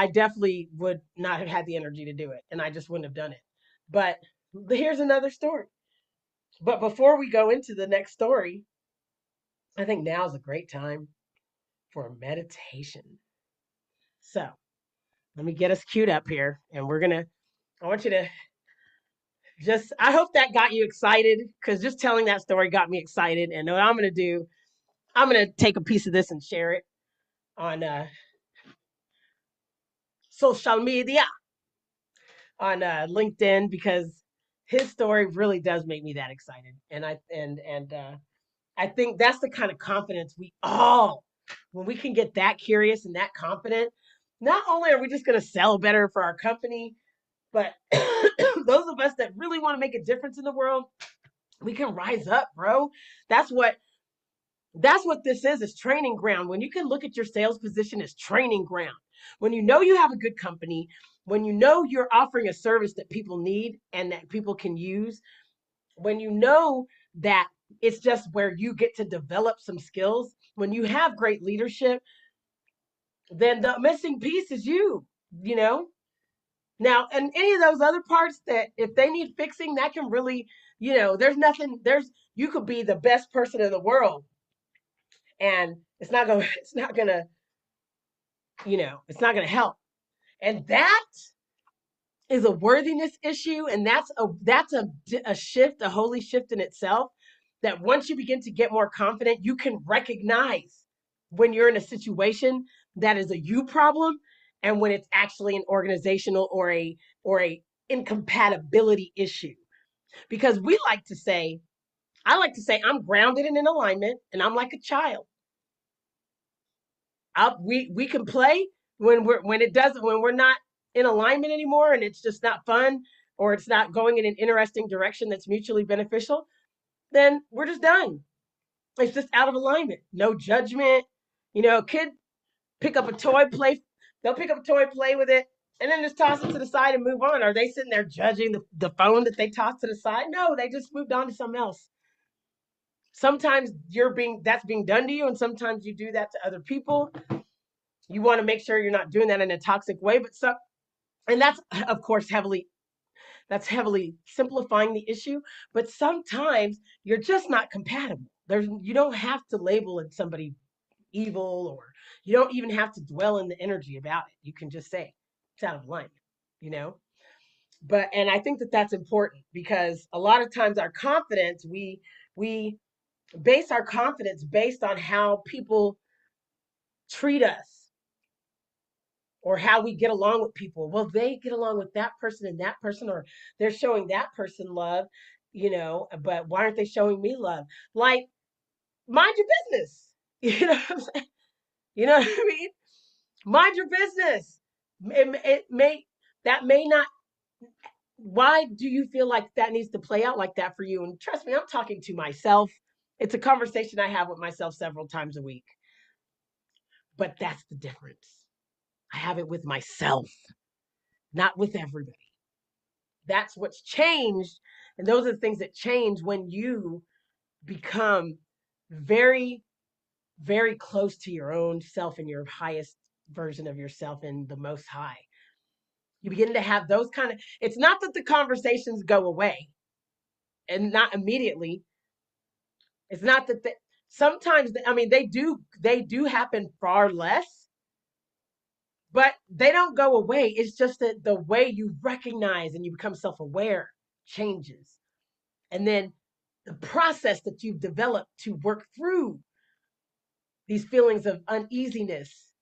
definitely would not have had the energy to do it, and I just wouldn't have done it. But here's another story. But before we go into the next story, I think now is a great time for meditation. So let me get us queued up here, and I want you to I hope that got you excited, because just telling that story got me excited. And what I'm going to do, I'm going to take a piece of this and share it on social media, on LinkedIn, because his story really does make me that excited. And I think that's the kind of confidence when we can get that curious and that confident, not only are we just going to sell better for our company, but those of us that really want to make a difference in the world, we can rise up, bro. That's what this is training ground. When you can look at your sales position as training ground, When you know you have a good company, when you know you're offering a service that people need and that people can use, when you know that it's just where you get to develop some skills, when you have great leadership, then the missing piece is you, you know? Now, and any of those other parts that if they need fixing, that can really, there's nothing, you could be the best person in the world and it's not gonna, it's not gonna help. And that is a worthiness issue. And that's a shift, a holy shift in itself. That once you begin to get more confident, you can recognize when you're in a situation that is a you problem and when it's actually an organizational or a incompatibility issue. Because I like to say I'm grounded and in alignment and I'm like a child. We can play when we're not in alignment anymore and it's just not fun or it's not going in an interesting direction that's mutually beneficial, then we're just done. It's just out of alignment. No judgment. A kid pick up a toy, they'll pick up a toy, play with it, and then just toss it to the side and move on. Are they sitting there judging the phone that they tossed to the side? No, they just moved on to something else. Sometimes that's being done to you, and sometimes you do that to other people. You want to make sure you're not doing that in a toxic way, and that's of course heavily simplifying the issue. But sometimes you're just not compatible. You don't have to label somebody evil, or you don't even have to dwell in the energy about it. You can just say it's out of alignment, you know. And I think that that's important because a lot of times our confidence, we base our confidence based on how people treat us or how we get along with people. Well, they get along with that person and that person, or they're showing that person love, but why aren't they showing me love? Like, mind your business. You know what I'm saying? You know what I mean? Mind your business. That may not, why do you feel like that needs to play out like that for you? And trust me, I'm talking to myself. It's a conversation I have with myself several times a week. But that's the difference. I have it with myself, not with everybody. That's what's changed. And those are the things that change when you become very, very close to your own self and your highest version of yourself in the most high. You begin to have those it's not that the conversations go away and not immediately. It's not that sometimes, I mean, they do happen far less, but they don't go away. It's just that the way you recognize and you become self-aware changes. And then the process that you've developed to work through these feelings of uneasiness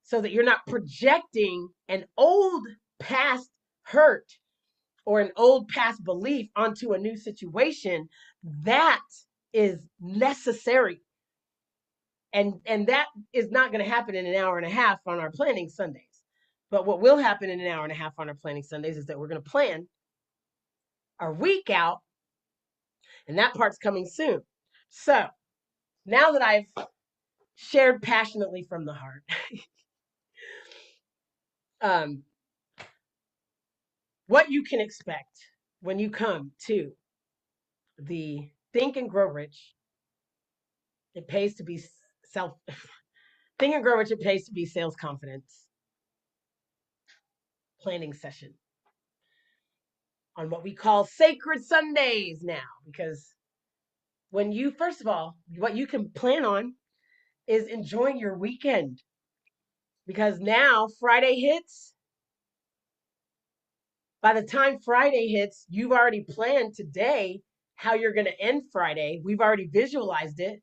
so that you're not projecting an old past hurt or an old past belief onto a new situation, that is necessary. And that is not going to happen in an hour and a half on our planning Sundays. But what will happen in an hour and a half on our planning Sundays is that we're going to plan our week out, and that part's coming soon. So now that I've shared passionately from the heart, what you can expect when you come to the Think and Grow Rich. It pays to be Think and Grow Rich. It pays to be sales confidence planning session on what we call Sacred Sundays now. Because first of all, what you can plan on is enjoying your weekend. Because now Friday hits. By the time Friday hits, you've already planned today how you're going to end Friday. We've already visualized it.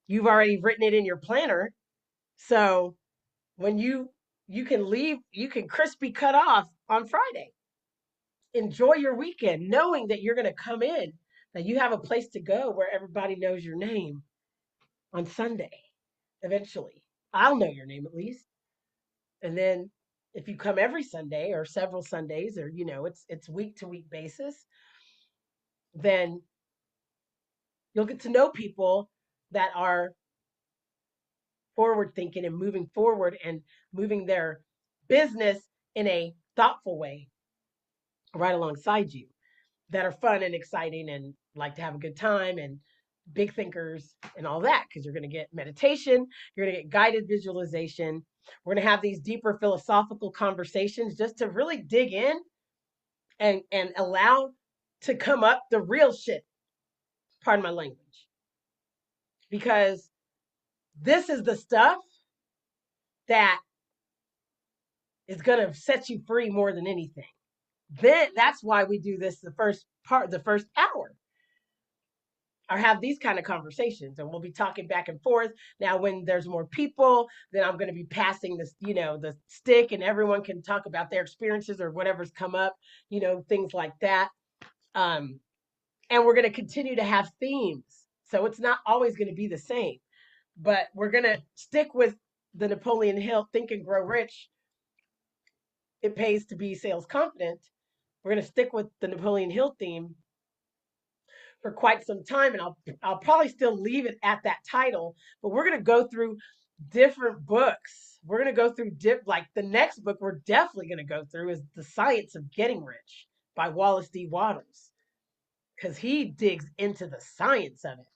You've already written it in your planner. So when you can leave, you can crispy cut off on Friday. Enjoy your weekend, knowing that you're going to come in, that you have a place to go where everybody knows your name on Sunday. Eventually, I'll know your name at least. And then if you come every Sunday or several Sundays, or it's week to week basis, then you'll get to know people that are forward thinking and moving forward and moving their business in a thoughtful way right alongside you, that are fun and exciting and like to have a good time and big thinkers and all that, because you're going to get meditation, you're going to get guided visualization. We're going to have these deeper philosophical conversations just to really dig in and allow to come up the real shit, pardon my language, because this is the stuff that is going to set you free more than anything. Then that's why we do this the first part, the first hour, or have these kind of conversations, and we'll be talking back and forth. Now when there's more people, then I'm going to be passing this, the stick, and everyone can talk about their experiences or whatever's come up, things like that. And we're going to continue to have themes, so it's not always going to be the same, but we're going to stick with the Napoleon Hill Think and Grow Rich. It pays to be sales confident. We're going to stick with the Napoleon Hill theme for quite some time, and I'll probably still leave it at that title, but we're going to go through different books. We're going to go through like the next book we're definitely going to go through is The Science of Getting Rich by Wallace D. Wattles, because he digs into the science of it.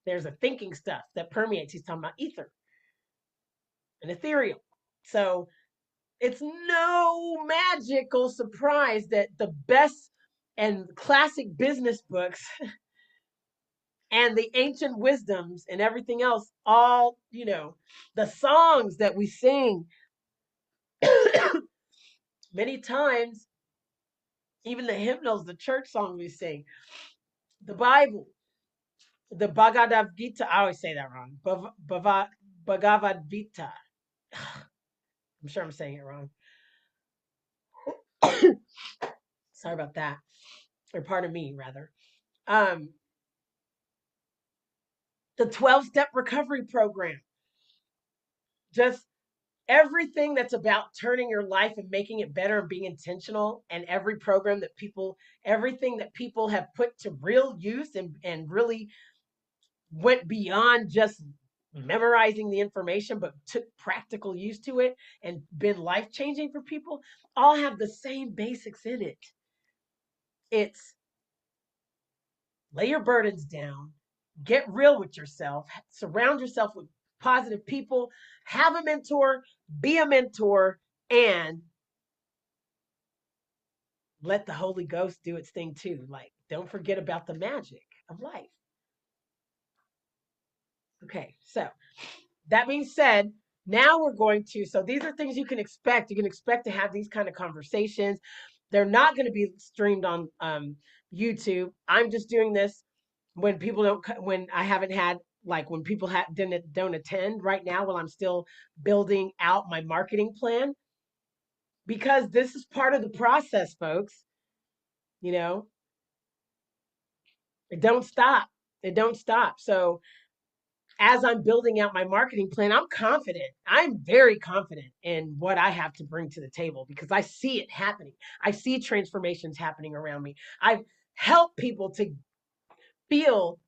There's a thinking stuff that permeates. He's talking about ether and ethereal. So it's no magical surprise that the best and classic business books and the ancient wisdoms and everything else, all, the songs that we sing, many times, even the hymnals, the church songs we sing, the Bible, the Bhagavad Gita, I always say that wrong, Bhagavad Gita. I'm sure I'm saying it wrong. Sorry about that. Or pardon me, rather. Um, the 12-step recovery program. Just everything that's about turning your life and making it better and being intentional, and everything that people have put to real use and really went beyond just memorizing the information, but took practical use to it and been life changing for people, all have the same basics in it. It's lay your burdens down, get real with yourself, surround yourself with positive people, have a mentor, be a mentor, and let the Holy Ghost do its thing too. Like, don't forget about the magic of life. Okay, so that being said, now we're going to, so these are things you can expect. You can expect to have these kind of conversations. They're not going to be streamed on YouTube. I'm just doing this when people when I haven't had, like when people don't attend right now, while I'm still building out my marketing plan, because this is part of the process, folks. You know, it don't stop. It don't stop. So as I'm building out my marketing plan, I'm confident. I'm very confident in what I have to bring to the table because I see it happening. I see transformations happening around me. I've helped people to feel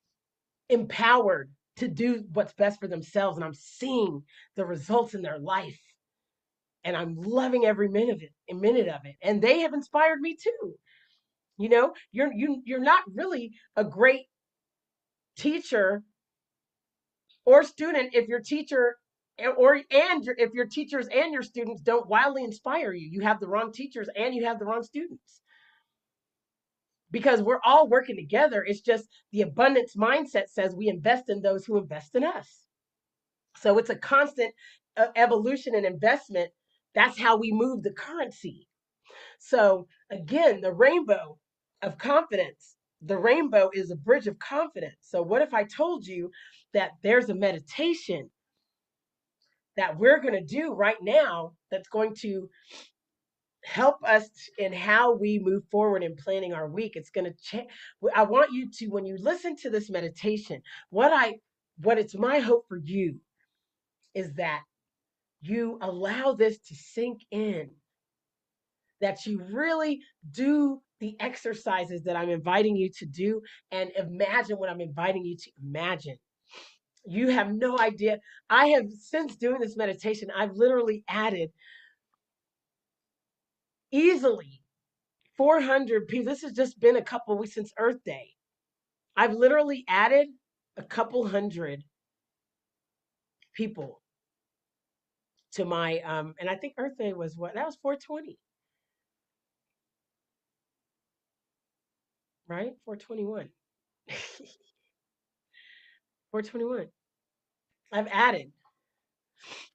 empowered to do what's best for themselves, and I'm seeing the results in their life. And I'm loving every minute of it. And they have inspired me too. You're not really a great teacher or student if your teacher if your teachers and your students don't wildly inspire you. You have the wrong teachers and you have the wrong students, because we're all working together. It's just the abundance mindset says we invest in those who invest in us. So it's a constant evolution and investment. That's how we move the currency. So again, the rainbow of confidence. The rainbow is a bridge of confidence. So what if I told you that there's a meditation that we're going to do right now that's going to help us in how we move forward in planning our week? It's going to change. I want you to, when you listen to this meditation, what it's my hope for you is that you allow this to sink in, that you really do the exercises that I'm inviting you to do, and imagine what I'm inviting you to imagine. You have no idea. I have, since doing this meditation, I've literally added easily 400 people. This has just been a couple of weeks since Earth Day. I've literally added a couple hundred people to my and I think Earth Day was what? That was 420, right? 421. 421. I've added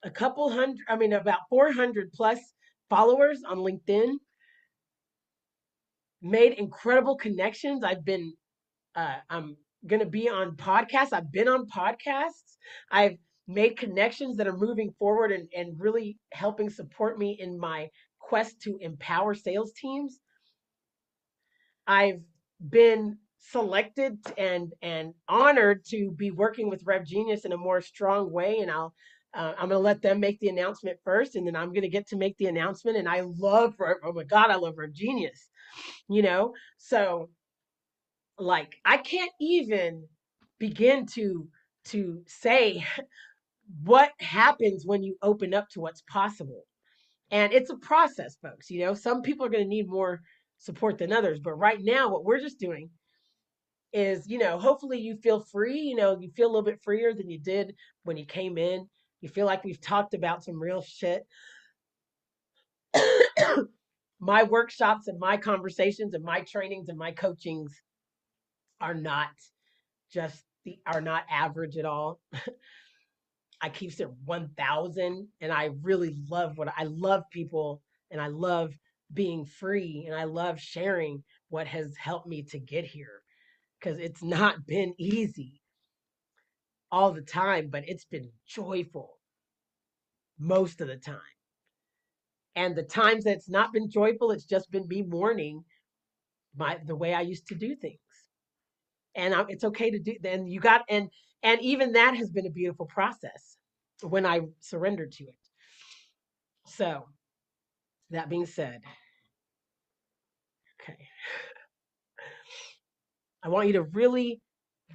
a couple hundred, I mean about 400 plus followers on LinkedIn, made incredible connections. I'm gonna be on podcasts. I've been on podcasts. I've made connections that are moving forward and really helping support me in my quest to empower sales teams. I've been selected and honored to be working with Rev Genius in a more strong way, and I'm going to let them make the announcement first, and then I'm going to get to make the announcement. And I love, oh my God, I love Rev Genius, so like I can't even begin to say what happens when you open up to what's possible. And it's a process, folks. Some people are going to need more support than others, but right now what we're just doing is, hopefully you feel free, you feel a little bit freer than you did when you came in. You feel like we've talked about some real shit. My workshops and my conversations and my trainings and my coachings are not are not average at all. I keep it 1,000, and I really love I love people, and I love being free, and I love sharing what has helped me to get here, because it's not been easy all the time, but it's been joyful most of the time. And the times that it's not been joyful, it's just been me mourning the way I used to do things. And it's okay to do. Then and even that has been a beautiful process when I surrendered to it. So that being said, okay, I want you to really,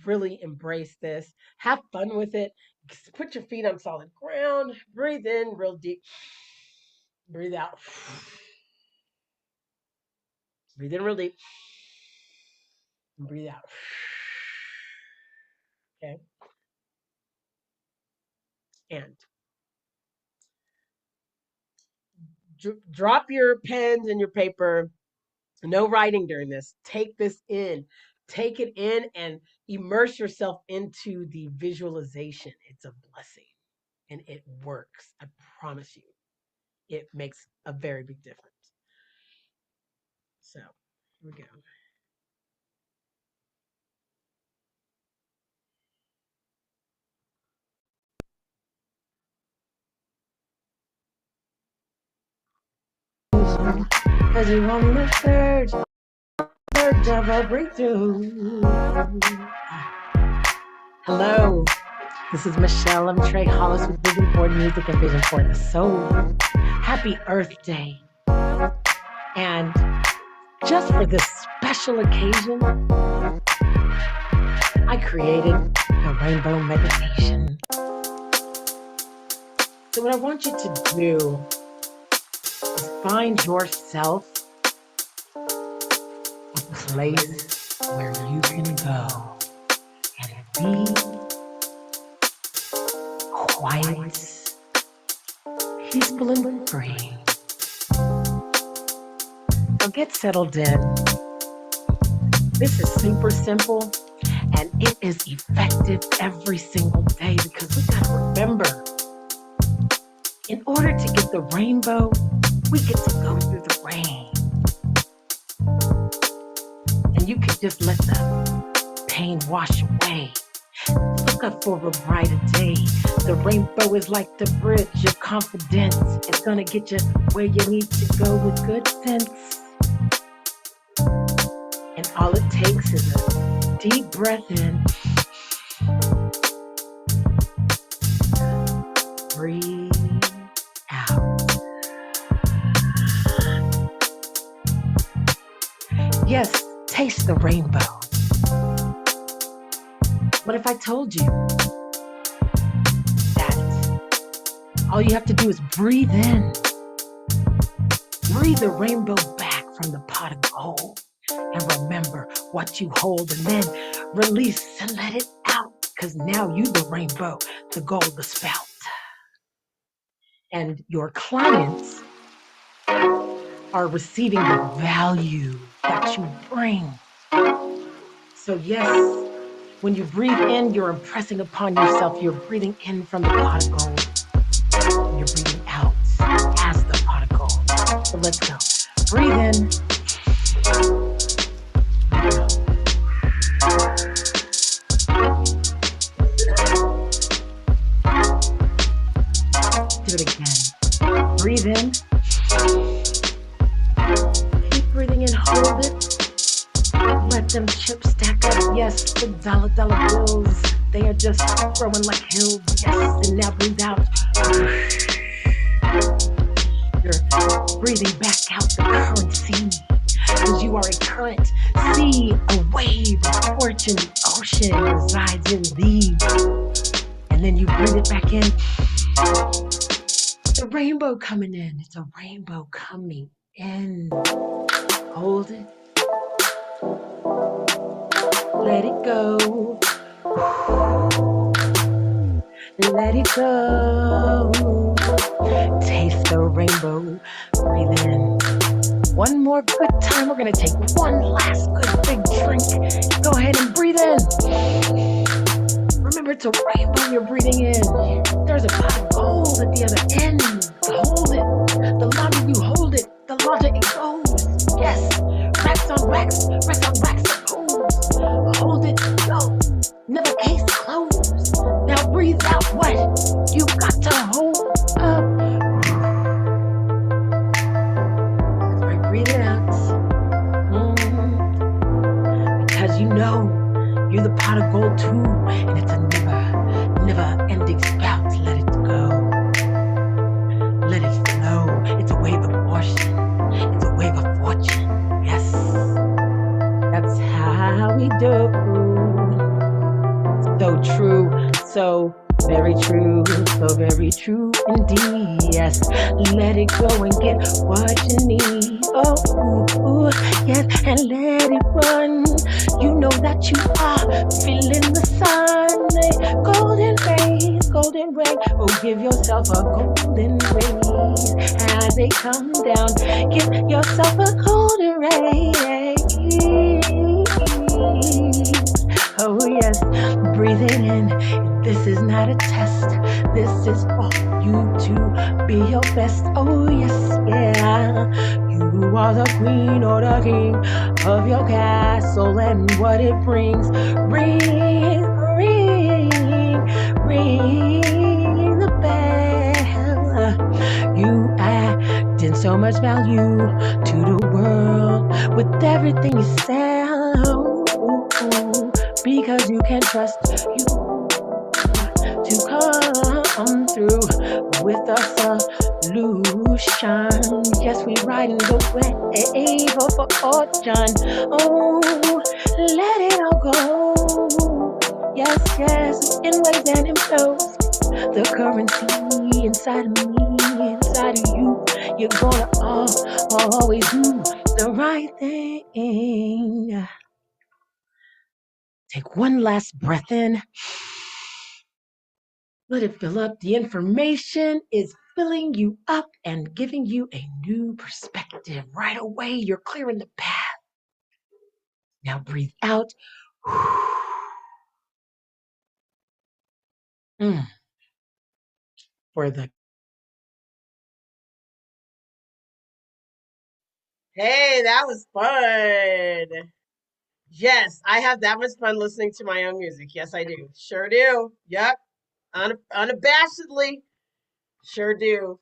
really embrace this. Have fun with it. Put your feet on solid ground. Breathe in real deep. Breathe out. Breathe in real deep. Breathe out. Okay. And drop your pens and your paper. No writing during this. Take this in. Take it in and immerse yourself into the visualization. It's a blessing and it works. I promise you. It makes a very big difference. So, here we go. Cause you want the surge of a breakthrough. Hello, this is Michelle Trey Hollis with Vision for Music and Vision for the Soul. Happy Earth Day. And just for this special occasion, I created a rainbow meditation. So what I want you to do is find yourself a place where you can go and be quiet, peaceful, and free. So get settled in. This is super simple, and it is effective every single day, because we gotta remember, in order to get the rainbow, we get to go through the rain. And you can just let the pain wash away. Look up for a brighter day. The rainbow is like the bridge of confidence. It's gonna get you where you need to go with good sense. And all it takes is a deep breath in. Breathe out. Yes, taste the rainbow. What if I told you All you have to do is breathe in. Breathe the rainbow back from the pot of gold. And remember what you hold, and then release and let it out. Because now you the rainbow, the gold, the spout. And your clients are receiving the value that you bring. So yes, when you breathe in, you're impressing upon yourself. You're breathing in from the pot of gold. And you're breathing out as the pot of gold. So let's go. Breathe in. Do it again. Breathe in. Keep breathing in. Hold it. Let them chips stack up. Yes, the dollar bills. They are just growing like hills. Yes, and now breathe out. You're breathing back out the currency. Because you are a current, sea, a wave, a fortune, the ocean resides in thee. And then you breathe it back in. The rainbow coming in. It's a rainbow coming in. Hold it. Let it go. Let it go. Taste the rainbow. Breathe in. One more good time. We're going to take one last good big drink. Go ahead and breathe in. Remember, it's a rainbow you're breathing in. There's a pot of gold at the other end. Hold it. The longer you hold it, the larger it goes. Yes. Racks on racks. Racks on racks it goes. Hold it. Go. Never case closed. Now breathe out what you got to hold up. That's right. Breathe it out. Because you know you're the pot of gold too, and it's a never ending spout. Let it go. Let it flow. It's a wave of ocean. It's a wave of fortune. Yes. That's how we do. So true. So very true. So very true indeed. Yes. Let it go and get what you need. Oh, ooh, yes. And let it run. You know that you are feeling the sun. Golden rays, golden rain. Oh, give yourself a golden rays as they come down. Give yourself a golden ray. Oh yes, breathe it in. This is not a test. This is for you to be your best. Oh yes, yeah. You are the queen or the king of your castle and what it brings. Ring, ring the bell. You add in so much value to the world with everything you sell. Because you can trust you to come through with a solution. Yes, we ride in the wave of fortune. Oh, let it all go. Yes, yes, in waves and in flows. The currency inside of me, inside of you. You're gonna always do the right thing. Take one last breath in. Let it fill up. The information is filling you up and giving you a new perspective. Right away, you're clearing the path. Now breathe out. For the Hey, that was fun. Yes, I have that much fun listening to my own music. Yes, I do. Sure do. Yep. Unabashedly. Sure do.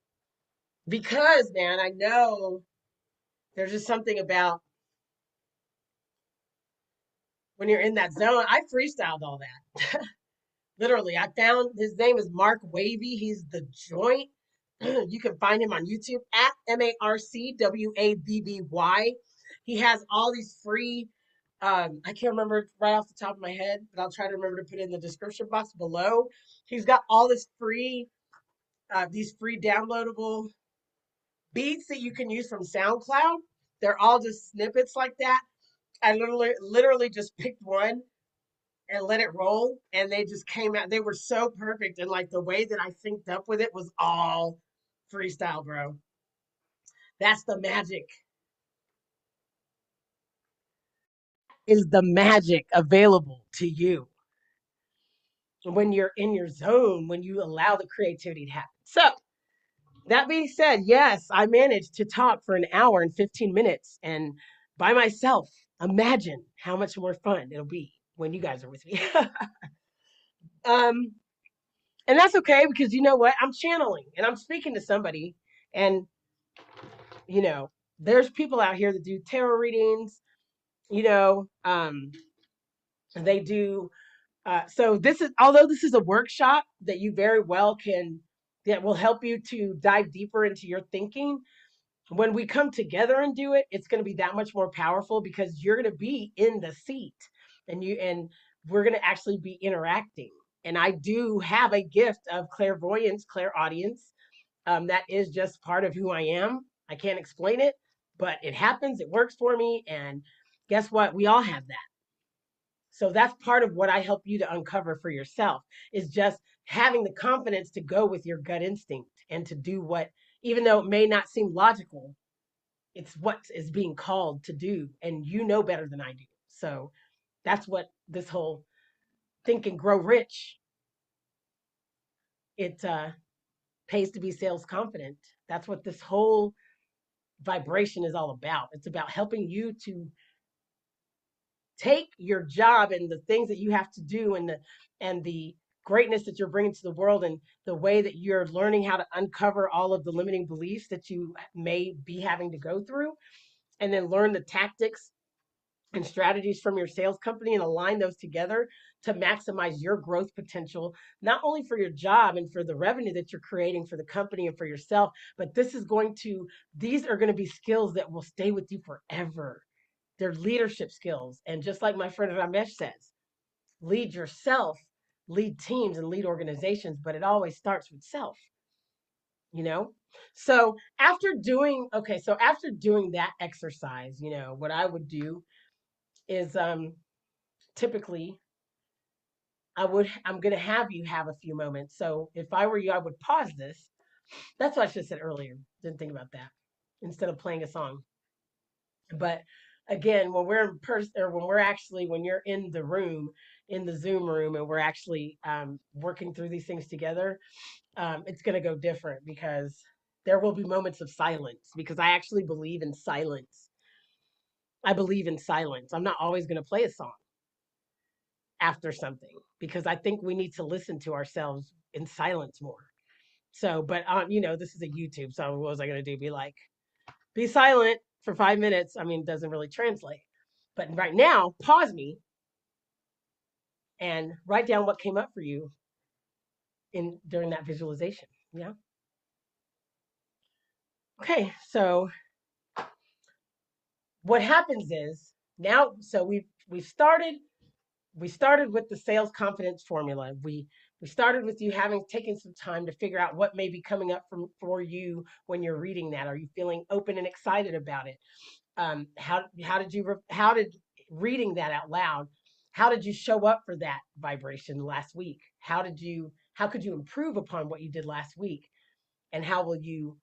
Because, man, I know there's just something about when you're in that zone. I freestyled all that. Literally, I found his name is Mark Wavy. He's the joint. You can find him on YouTube at MarcWavy. He has all these free, I can't remember right off the top of my head, but I'll try to remember to put it in the description box below. He's got all this free these free downloadable beats that you can use from SoundCloud. They're all just snippets like that. I literally just picked one and let it roll, and they just came out. They were so perfect, and like the way that I synced up with it was all freestyle, bro. That's the magic. Is the magic available to you when you're in your zone, when you allow the creativity to happen? So, that being said, yes, I managed to talk for an hour and 15 minutes and by myself. Imagine how much more fun it'll be when you guys are with me. um, and that's okay because you know what? I'm channeling and I'm speaking to somebody, and you know, there's people out here that do tarot readings. You know, they do. So this is, although this is a workshop that you very well can, that will help you to dive deeper into your thinking. When we come together and do it, it's going to be that much more powerful because you're going to be in the seat, and we're going to actually be interacting. And I do have a gift of clairvoyance, clairaudience. That is just part of who I am. I can't explain it, but it happens. It works for me. And guess what? We all have that. So that's part of what I help you to uncover for yourself, is just having the confidence to go with your gut instinct and to do what, even though it may not seem logical, it's what is being called to do. And you know better than I do. So that's what this whole Think and Grow Rich, it pays to be sales confident. That's what this whole vibration is all about. It's about helping you to take your job and the things that you have to do, and the greatness that you're bringing to the world, and the way that you're learning how to uncover all of the limiting beliefs that you may be having to go through, and then learn the tactics and strategies from your sales company and align those together to maximize your growth potential, not only for your job and for the revenue that you're creating for the company and for yourself, but these are going to be skills that will stay with you forever. They're leadership skills. And just like my friend Ramesh says, lead yourself, lead teams, and lead organizations, but it always starts with self, you know? So after doing that exercise, what I would do is typically I'm going to have you have a few moments. So if I were you, I would pause this. That's what I should have said earlier. Didn't think about that, instead of playing a song. But again, when we're in person, or when you're in the room, in the Zoom room, and we're actually working through these things together, it's going to go different because there will be moments of silence, because I actually believe in silence. I believe in silence. I'm not always going to play a song after something, because I think we need to listen to ourselves in silence more. So, but this is a YouTube, so what was I going to do? Be like, be silent for 5 minutes? I mean, it doesn't really translate. But right now, pause me and write down what came up for you in during that visualization. Yeah. Okay. So what happens is now, so we started with the sales confidence formula. We started with you having taken some time to figure out what may be coming up for you when you're reading that. Are you feeling open and excited about it? How did reading that out loud, how did you show up for that vibration last week? How could you improve upon what you did last week? And how will you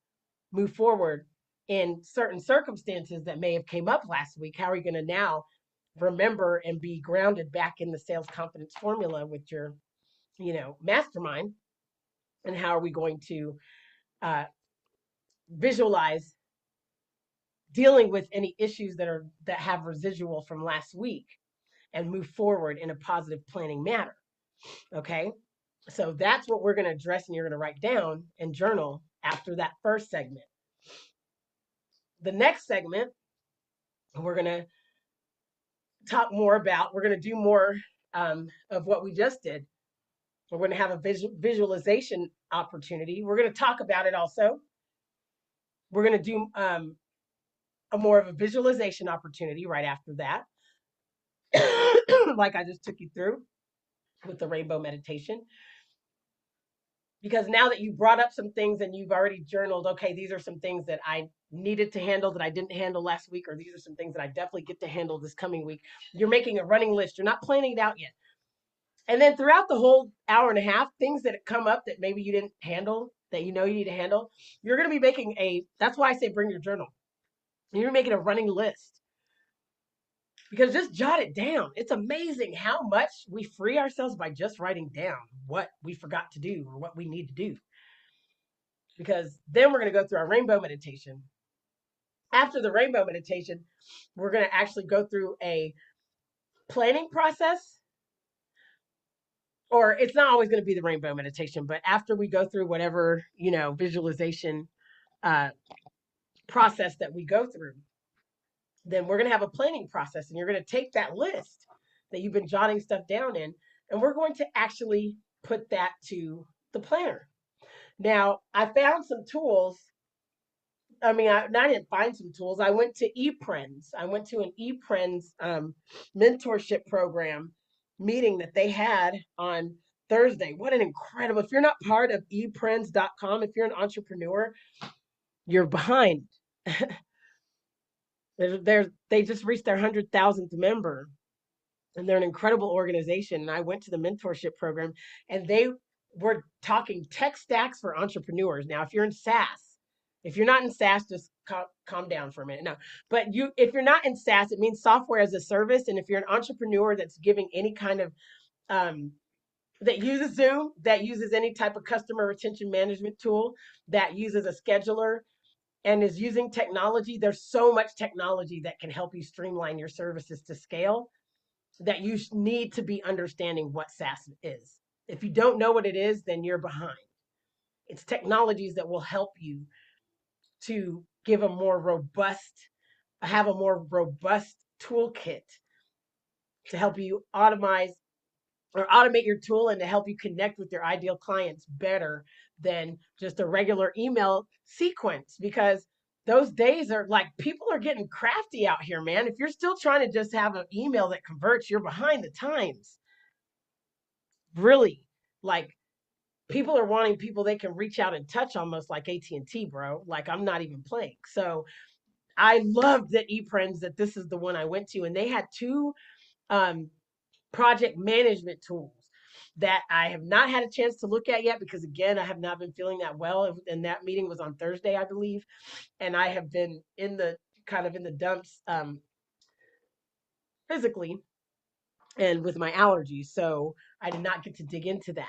move forward in certain circumstances that may have came up last week? How are you going to now remember and be grounded back in the sales confidence formula with your mastermind? And how are we going to uh, visualize dealing with any issues that have residual from last week, and move forward in a positive planning manner? Okay, so that's what we're going to address, and you're going to write down and journal after that first segment. The next segment, we're going to we're going to do more of what we just did. We're going to have a visualization opportunity. We're going to talk about it also. We're going to do a more of a visualization opportunity right after that, like I just took you through with the rainbow meditation. because now that you brought up some things and you've already journaled, okay, these are some things that I needed to handle that I didn't handle last week, or these are some things that I definitely get to handle this coming week. You're making a running list. You're not planning it out yet. And then throughout the whole hour and a half, things that come up that maybe you didn't handle, that you know you need to handle, you're going to be making that's why I say bring your journal. You're making a running list, because just jot it down. It's amazing how much we free ourselves by just writing down what we forgot to do or what we need to do. Because then we're going to go through our rainbow meditation. After the rainbow meditation, we're going to actually go through a planning process. Or it's not always going to be the rainbow meditation, but after we go through whatever, visualization uh, process that we go through, then we're going to have a planning process, and you're going to take that list that you've been jotting stuff down in, and we're going to actually put that to the planner. Now, I found some tools. I mean, I didn't find some tools. I went to ePrens. I went to an ePrens mentorship program meeting that they had on Thursday. What an incredible! If you're not part of ePrens.com, if you're an entrepreneur, you're behind. They just reached their 100,000th member, and they're an incredible organization. And I went to the mentorship program, and they were talking tech stacks for entrepreneurs. Now, if you're in SaaS, if you're not in SaaS, just calm down for a minute. No, but if you're not in SaaS, it means software as a service. And if you're an entrepreneur that's giving any kind of that uses Zoom, that uses any type of customer retention management tool, that uses a scheduler, and is using technology, there's so much technology that can help you streamline your services to scale, that you need to be understanding what SaaS is. If you don't know what it is, then you're behind. It's technologies that will help you to have a more robust toolkit to help you automate your tool, and to help you connect with your ideal clients better than just a regular email sequence. Because those days are like, people are getting crafty out here, man. If you're still trying to just have an email that converts, you're behind the times. Really, like, people are wanting people they can reach out and touch, almost like AT&T, bro. Like, I'm not even playing. So I loved that ePrens, that this is the one I went to, and they had two project management tools that I have not had a chance to look at yet, because again, I have not been feeling that well. And that meeting was on Thursday, I believe. And I have been in the dumps physically and with my allergies. So I did not get to dig into that.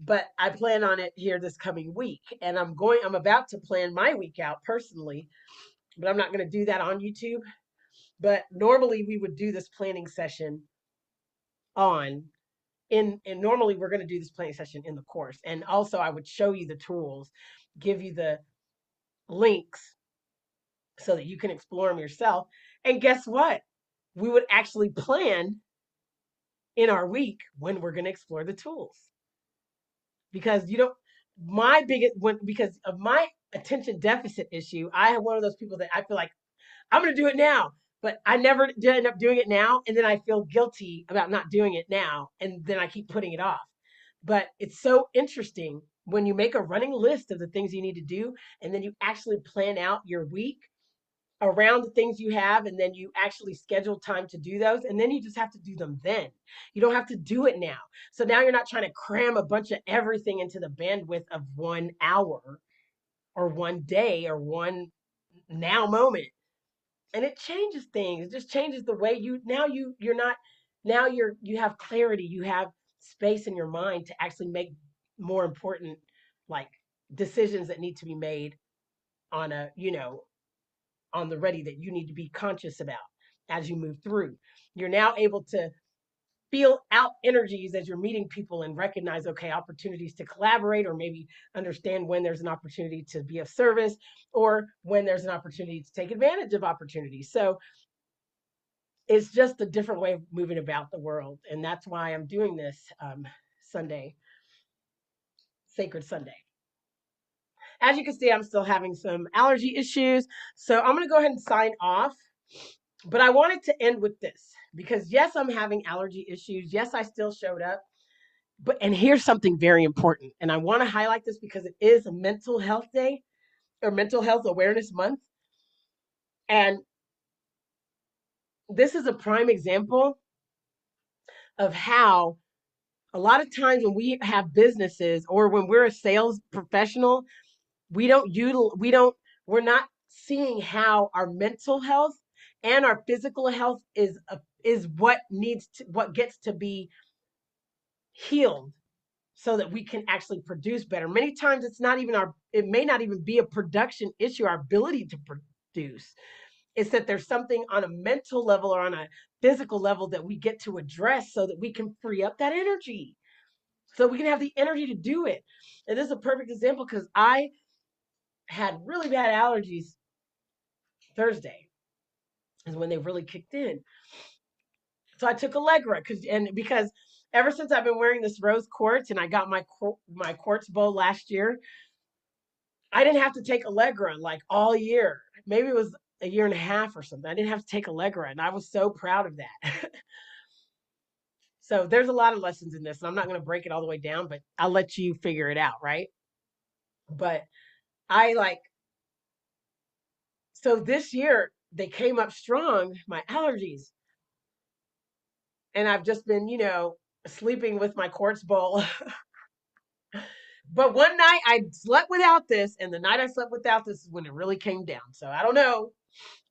But I plan on it here this coming week. And I'm about to plan my week out personally, but I'm not going to do that on YouTube. But normally we would do this planning session and normally we're going to do this planning session in the course. And also I would show you the tools, give you the links so that you can explore them yourself. And guess what? We would actually plan in our week when we're going to explore the tools. Because because of my attention deficit issue, I have one of those people that I feel like I'm going to do it now, but I never end up doing it now. And then I feel guilty about not doing it now. And then I keep putting it off. But it's so interesting when you make a running list of the things you need to do, and then you actually plan out your week around the things you have, and then you actually schedule time to do those, and then you just have to do them then. You don't have to do it now. So now you're not trying to cram a bunch of everything into the bandwidth of 1 hour or 1 day or one now moment. And it changes things. It just changes the way you have clarity, you have space in your mind to actually make more important, like, decisions that need to be made on on the ready, that you need to be conscious about as you move through. You're now able to feel out energies as you're meeting people and recognize, okay, opportunities to collaborate, or maybe understand when there's an opportunity to be of service, or when there's an opportunity to take advantage of opportunities. So it's just a different way of moving about the world. And that's why I'm doing this Sunday, Sacred Sunday. As you can see, I'm still having some allergy issues. So I'm going to go ahead and sign off. But I wanted to end with this, because yes, I'm having allergy issues. Yes, I still showed up. And here's something very important. And I want to highlight this because it is a mental health day or mental health awareness month. And this is a prime example of how a lot of times when we have businesses or when we're a sales professional, we're not seeing how our mental health and our physical health is what gets to be healed so that we can actually produce better. Many times it may not even be a production issue, our ability to produce. It's that there's something on a mental level or on a physical level that we get to address so that we can free up that energy. So we can have the energy to do it. And this is a perfect example because I had really bad allergies Thursday is when they really kicked in. So I took Allegra because ever since I've been wearing this rose quartz and I got my quartz bowl last year, I didn't have to take Allegra like all year. Maybe it was a year and a half or something. I didn't have to take Allegra, and I was so proud of that. So there's a lot of lessons in this, and I'm not going to break it all the way down, but I'll let you figure it out, right? But I like so this year they came up strong, my allergies, and I've just been, sleeping with my quartz bowl. But one night I slept without this, and the night I slept without this is when it really came down. So I don't know.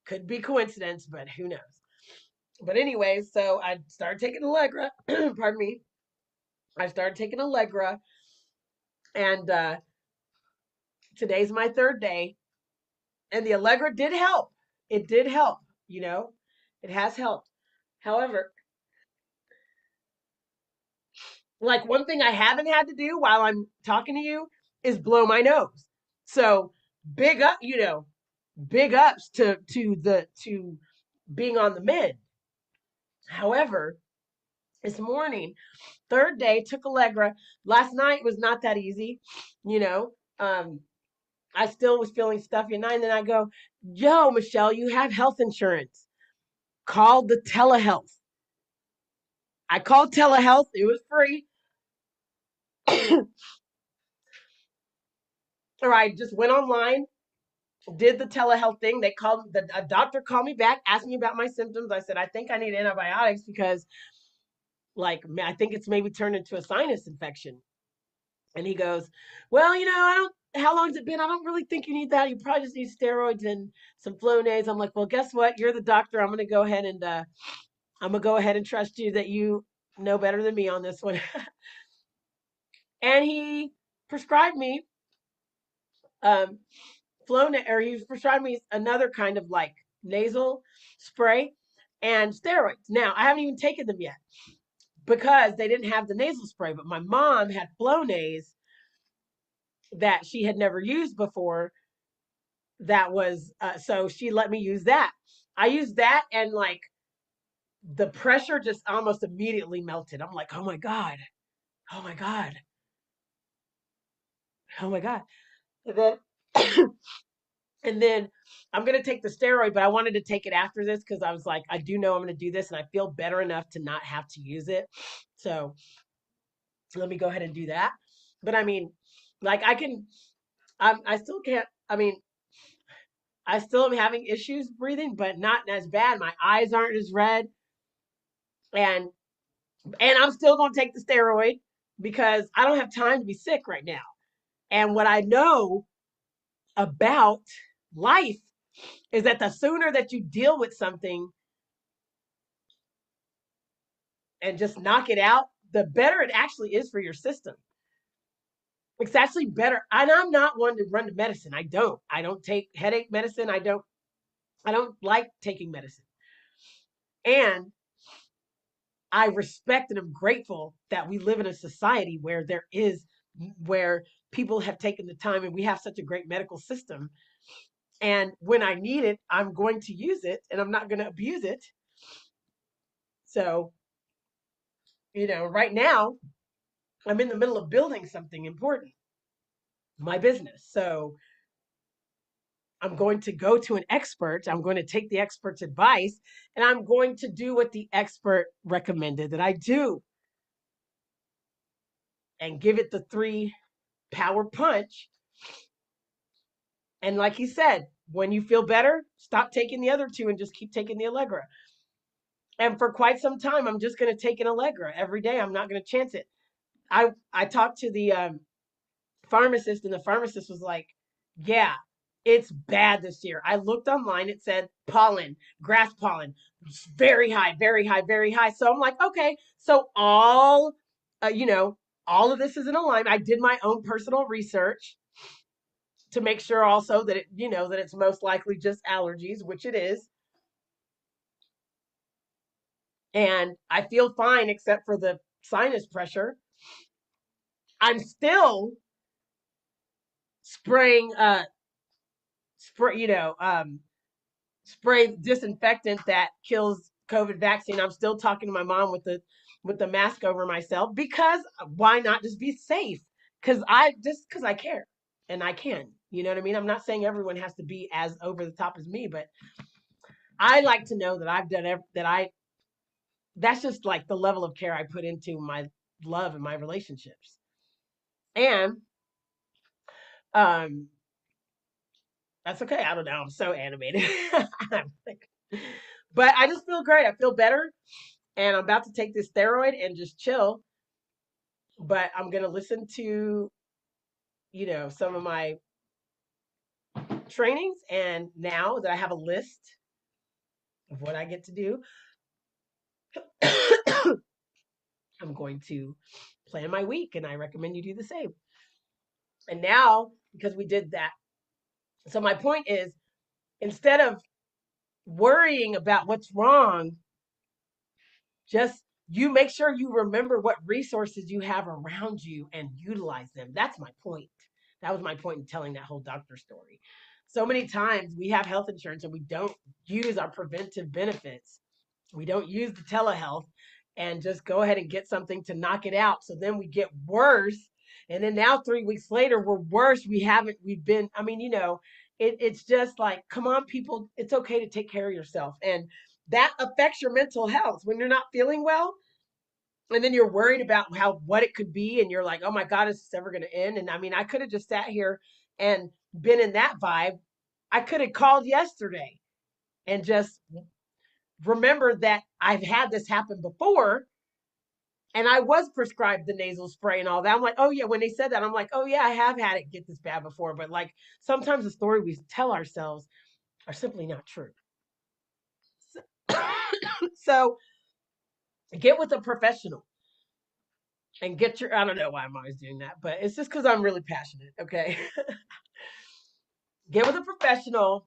Could be coincidence, but who knows? But anyway, so I started taking Allegra. Pardon me. I started taking Allegra, and today's my third day. And the Allegra did help. It did help. It has helped. However, like one thing I haven't had to do while I'm talking to you is blow my nose. So big up, big ups to being on the mend. However, this morning, third day, took Allegra. Last night was not that easy, you know. I still was feeling stuffy at night. And then I go, yo, Michelle, you have health insurance. Call the telehealth. I called telehealth. It was free. Or I just went online, did the telehealth thing. A doctor called me back, asked me about my symptoms. I said, I think I need antibiotics because I think it's maybe turned into a sinus infection. And he goes, well, how long has it been? I don't really think you need that. You probably just need steroids and some Flonase. I'm like, well, guess what? You're the doctor. I'm going to go ahead and trust you that you know better than me on this one. And he prescribed me he prescribed me another kind of like nasal spray and steroids. Now, I haven't even taken them yet because they didn't have the nasal spray, but my mom had Flonase that she had never used before. That was so she let me use that. I used that, and like the pressure just almost immediately melted. I'm like, oh my god, oh my god, oh my god. And then and then I'm gonna take the steroid, but I wanted to take it after this because I was like, I do know I'm gonna do this, and I feel better enough to not have to use it. So let me go ahead and do that. But I mean, like I still can't. I mean, I still am having issues breathing, but not as bad. My eyes aren't as red, and I'm still gonna take the steroid because I don't have time to be sick right now. And what I know about life is that the sooner that you deal with something and just knock it out, the better it actually is for your system. It's actually better. And I'm not one to run to medicine. I don't take headache medicine. I don't like taking medicine. And I respect and am grateful that we live in a society where people have taken the time and we have such a great medical system. And when I need it, I'm going to use it and I'm not going to abuse it. So, right now I'm in the middle of building something important, my business. So I'm going to go to an expert. I'm going to take the expert's advice and I'm going to do what the expert recommended that I do. and give it the 3-power punch. And like he said, when you feel better, stop taking the other 2 and just keep taking the Allegra. And for quite some time, I'm just going to take an Allegra every day. I'm not going to chance it. I talked to the pharmacist, and the pharmacist was like, "Yeah, it's bad this year." I looked online; it said pollen, grass pollen, very high, very high, very high. So I'm like, okay, so you know, all of this is in alignment. I did my own personal research to make sure also that that it's most likely just allergies, which it is. And I feel fine except for the sinus pressure. I'm still spraying spray, spray disinfectant that kills COVID vaccine. I'm still talking to my mom with the mask over myself, because why not just be safe? Because I care, and I can. You know what I mean? I'm not saying everyone has to be as over the top as me, but I like to know that I've done that. That's just like the level of care I put into my love and my relationships. And um that's okay. I don't know. I'm so animated. But I just feel great. I feel better. And I'm about to take this steroid and just chill. But I'm gonna listen to, some of my trainings, and now that I have a list of what I get to do, I'm going to plan my week, and I recommend you do the same. And now, because we did that, so my point is, instead of worrying about what's wrong, just you make sure you remember what resources you have around you and utilize them. That's my point. That was my point in telling that whole doctor story. So many times we have health insurance and we don't use our preventive benefits. We don't use the telehealth and just go ahead and get something to knock it out. So then we get worse. And then now 3 weeks later, we're worse. We've been, it's just like, come on, people, it's okay to take care of yourself. And that affects your mental health when you're not feeling well. And then you're worried about what it could be. And you're like, oh my God, is this ever going to end? And I mean, I could have just sat here and been in that vibe. I could have called yesterday and just remember that I've had this happen before, and I was prescribed the nasal spray and all that. I'm like, oh yeah, when they said that, I'm like, oh yeah, I have had it get this bad before. But like, sometimes the story we tell ourselves are simply not true. So get with a professional and get your, I don't know why I'm always doing that, but it's just because I'm really passionate. Okay. Get with a professional,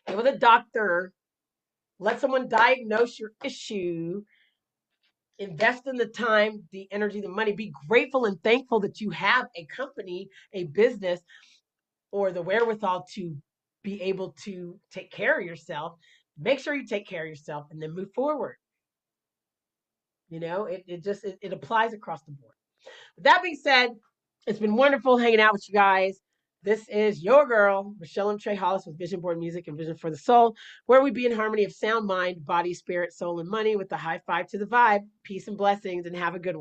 get with a doctor, let someone diagnose your issue, invest in the time, the energy, the money. Be grateful and thankful that you have a company, a business, or the wherewithal to be able to take care of yourself. Make sure you take care of yourself and then move forward. It applies across the board. With that being said, it's been wonderful hanging out with you guys. This is your girl, Michelle M. Trey Hollis, with Vision Board Music and Vision for the Soul, where we be in harmony of sound, mind, body, spirit, soul, and money with the high five to the vibe. Peace and blessings, and have a good one.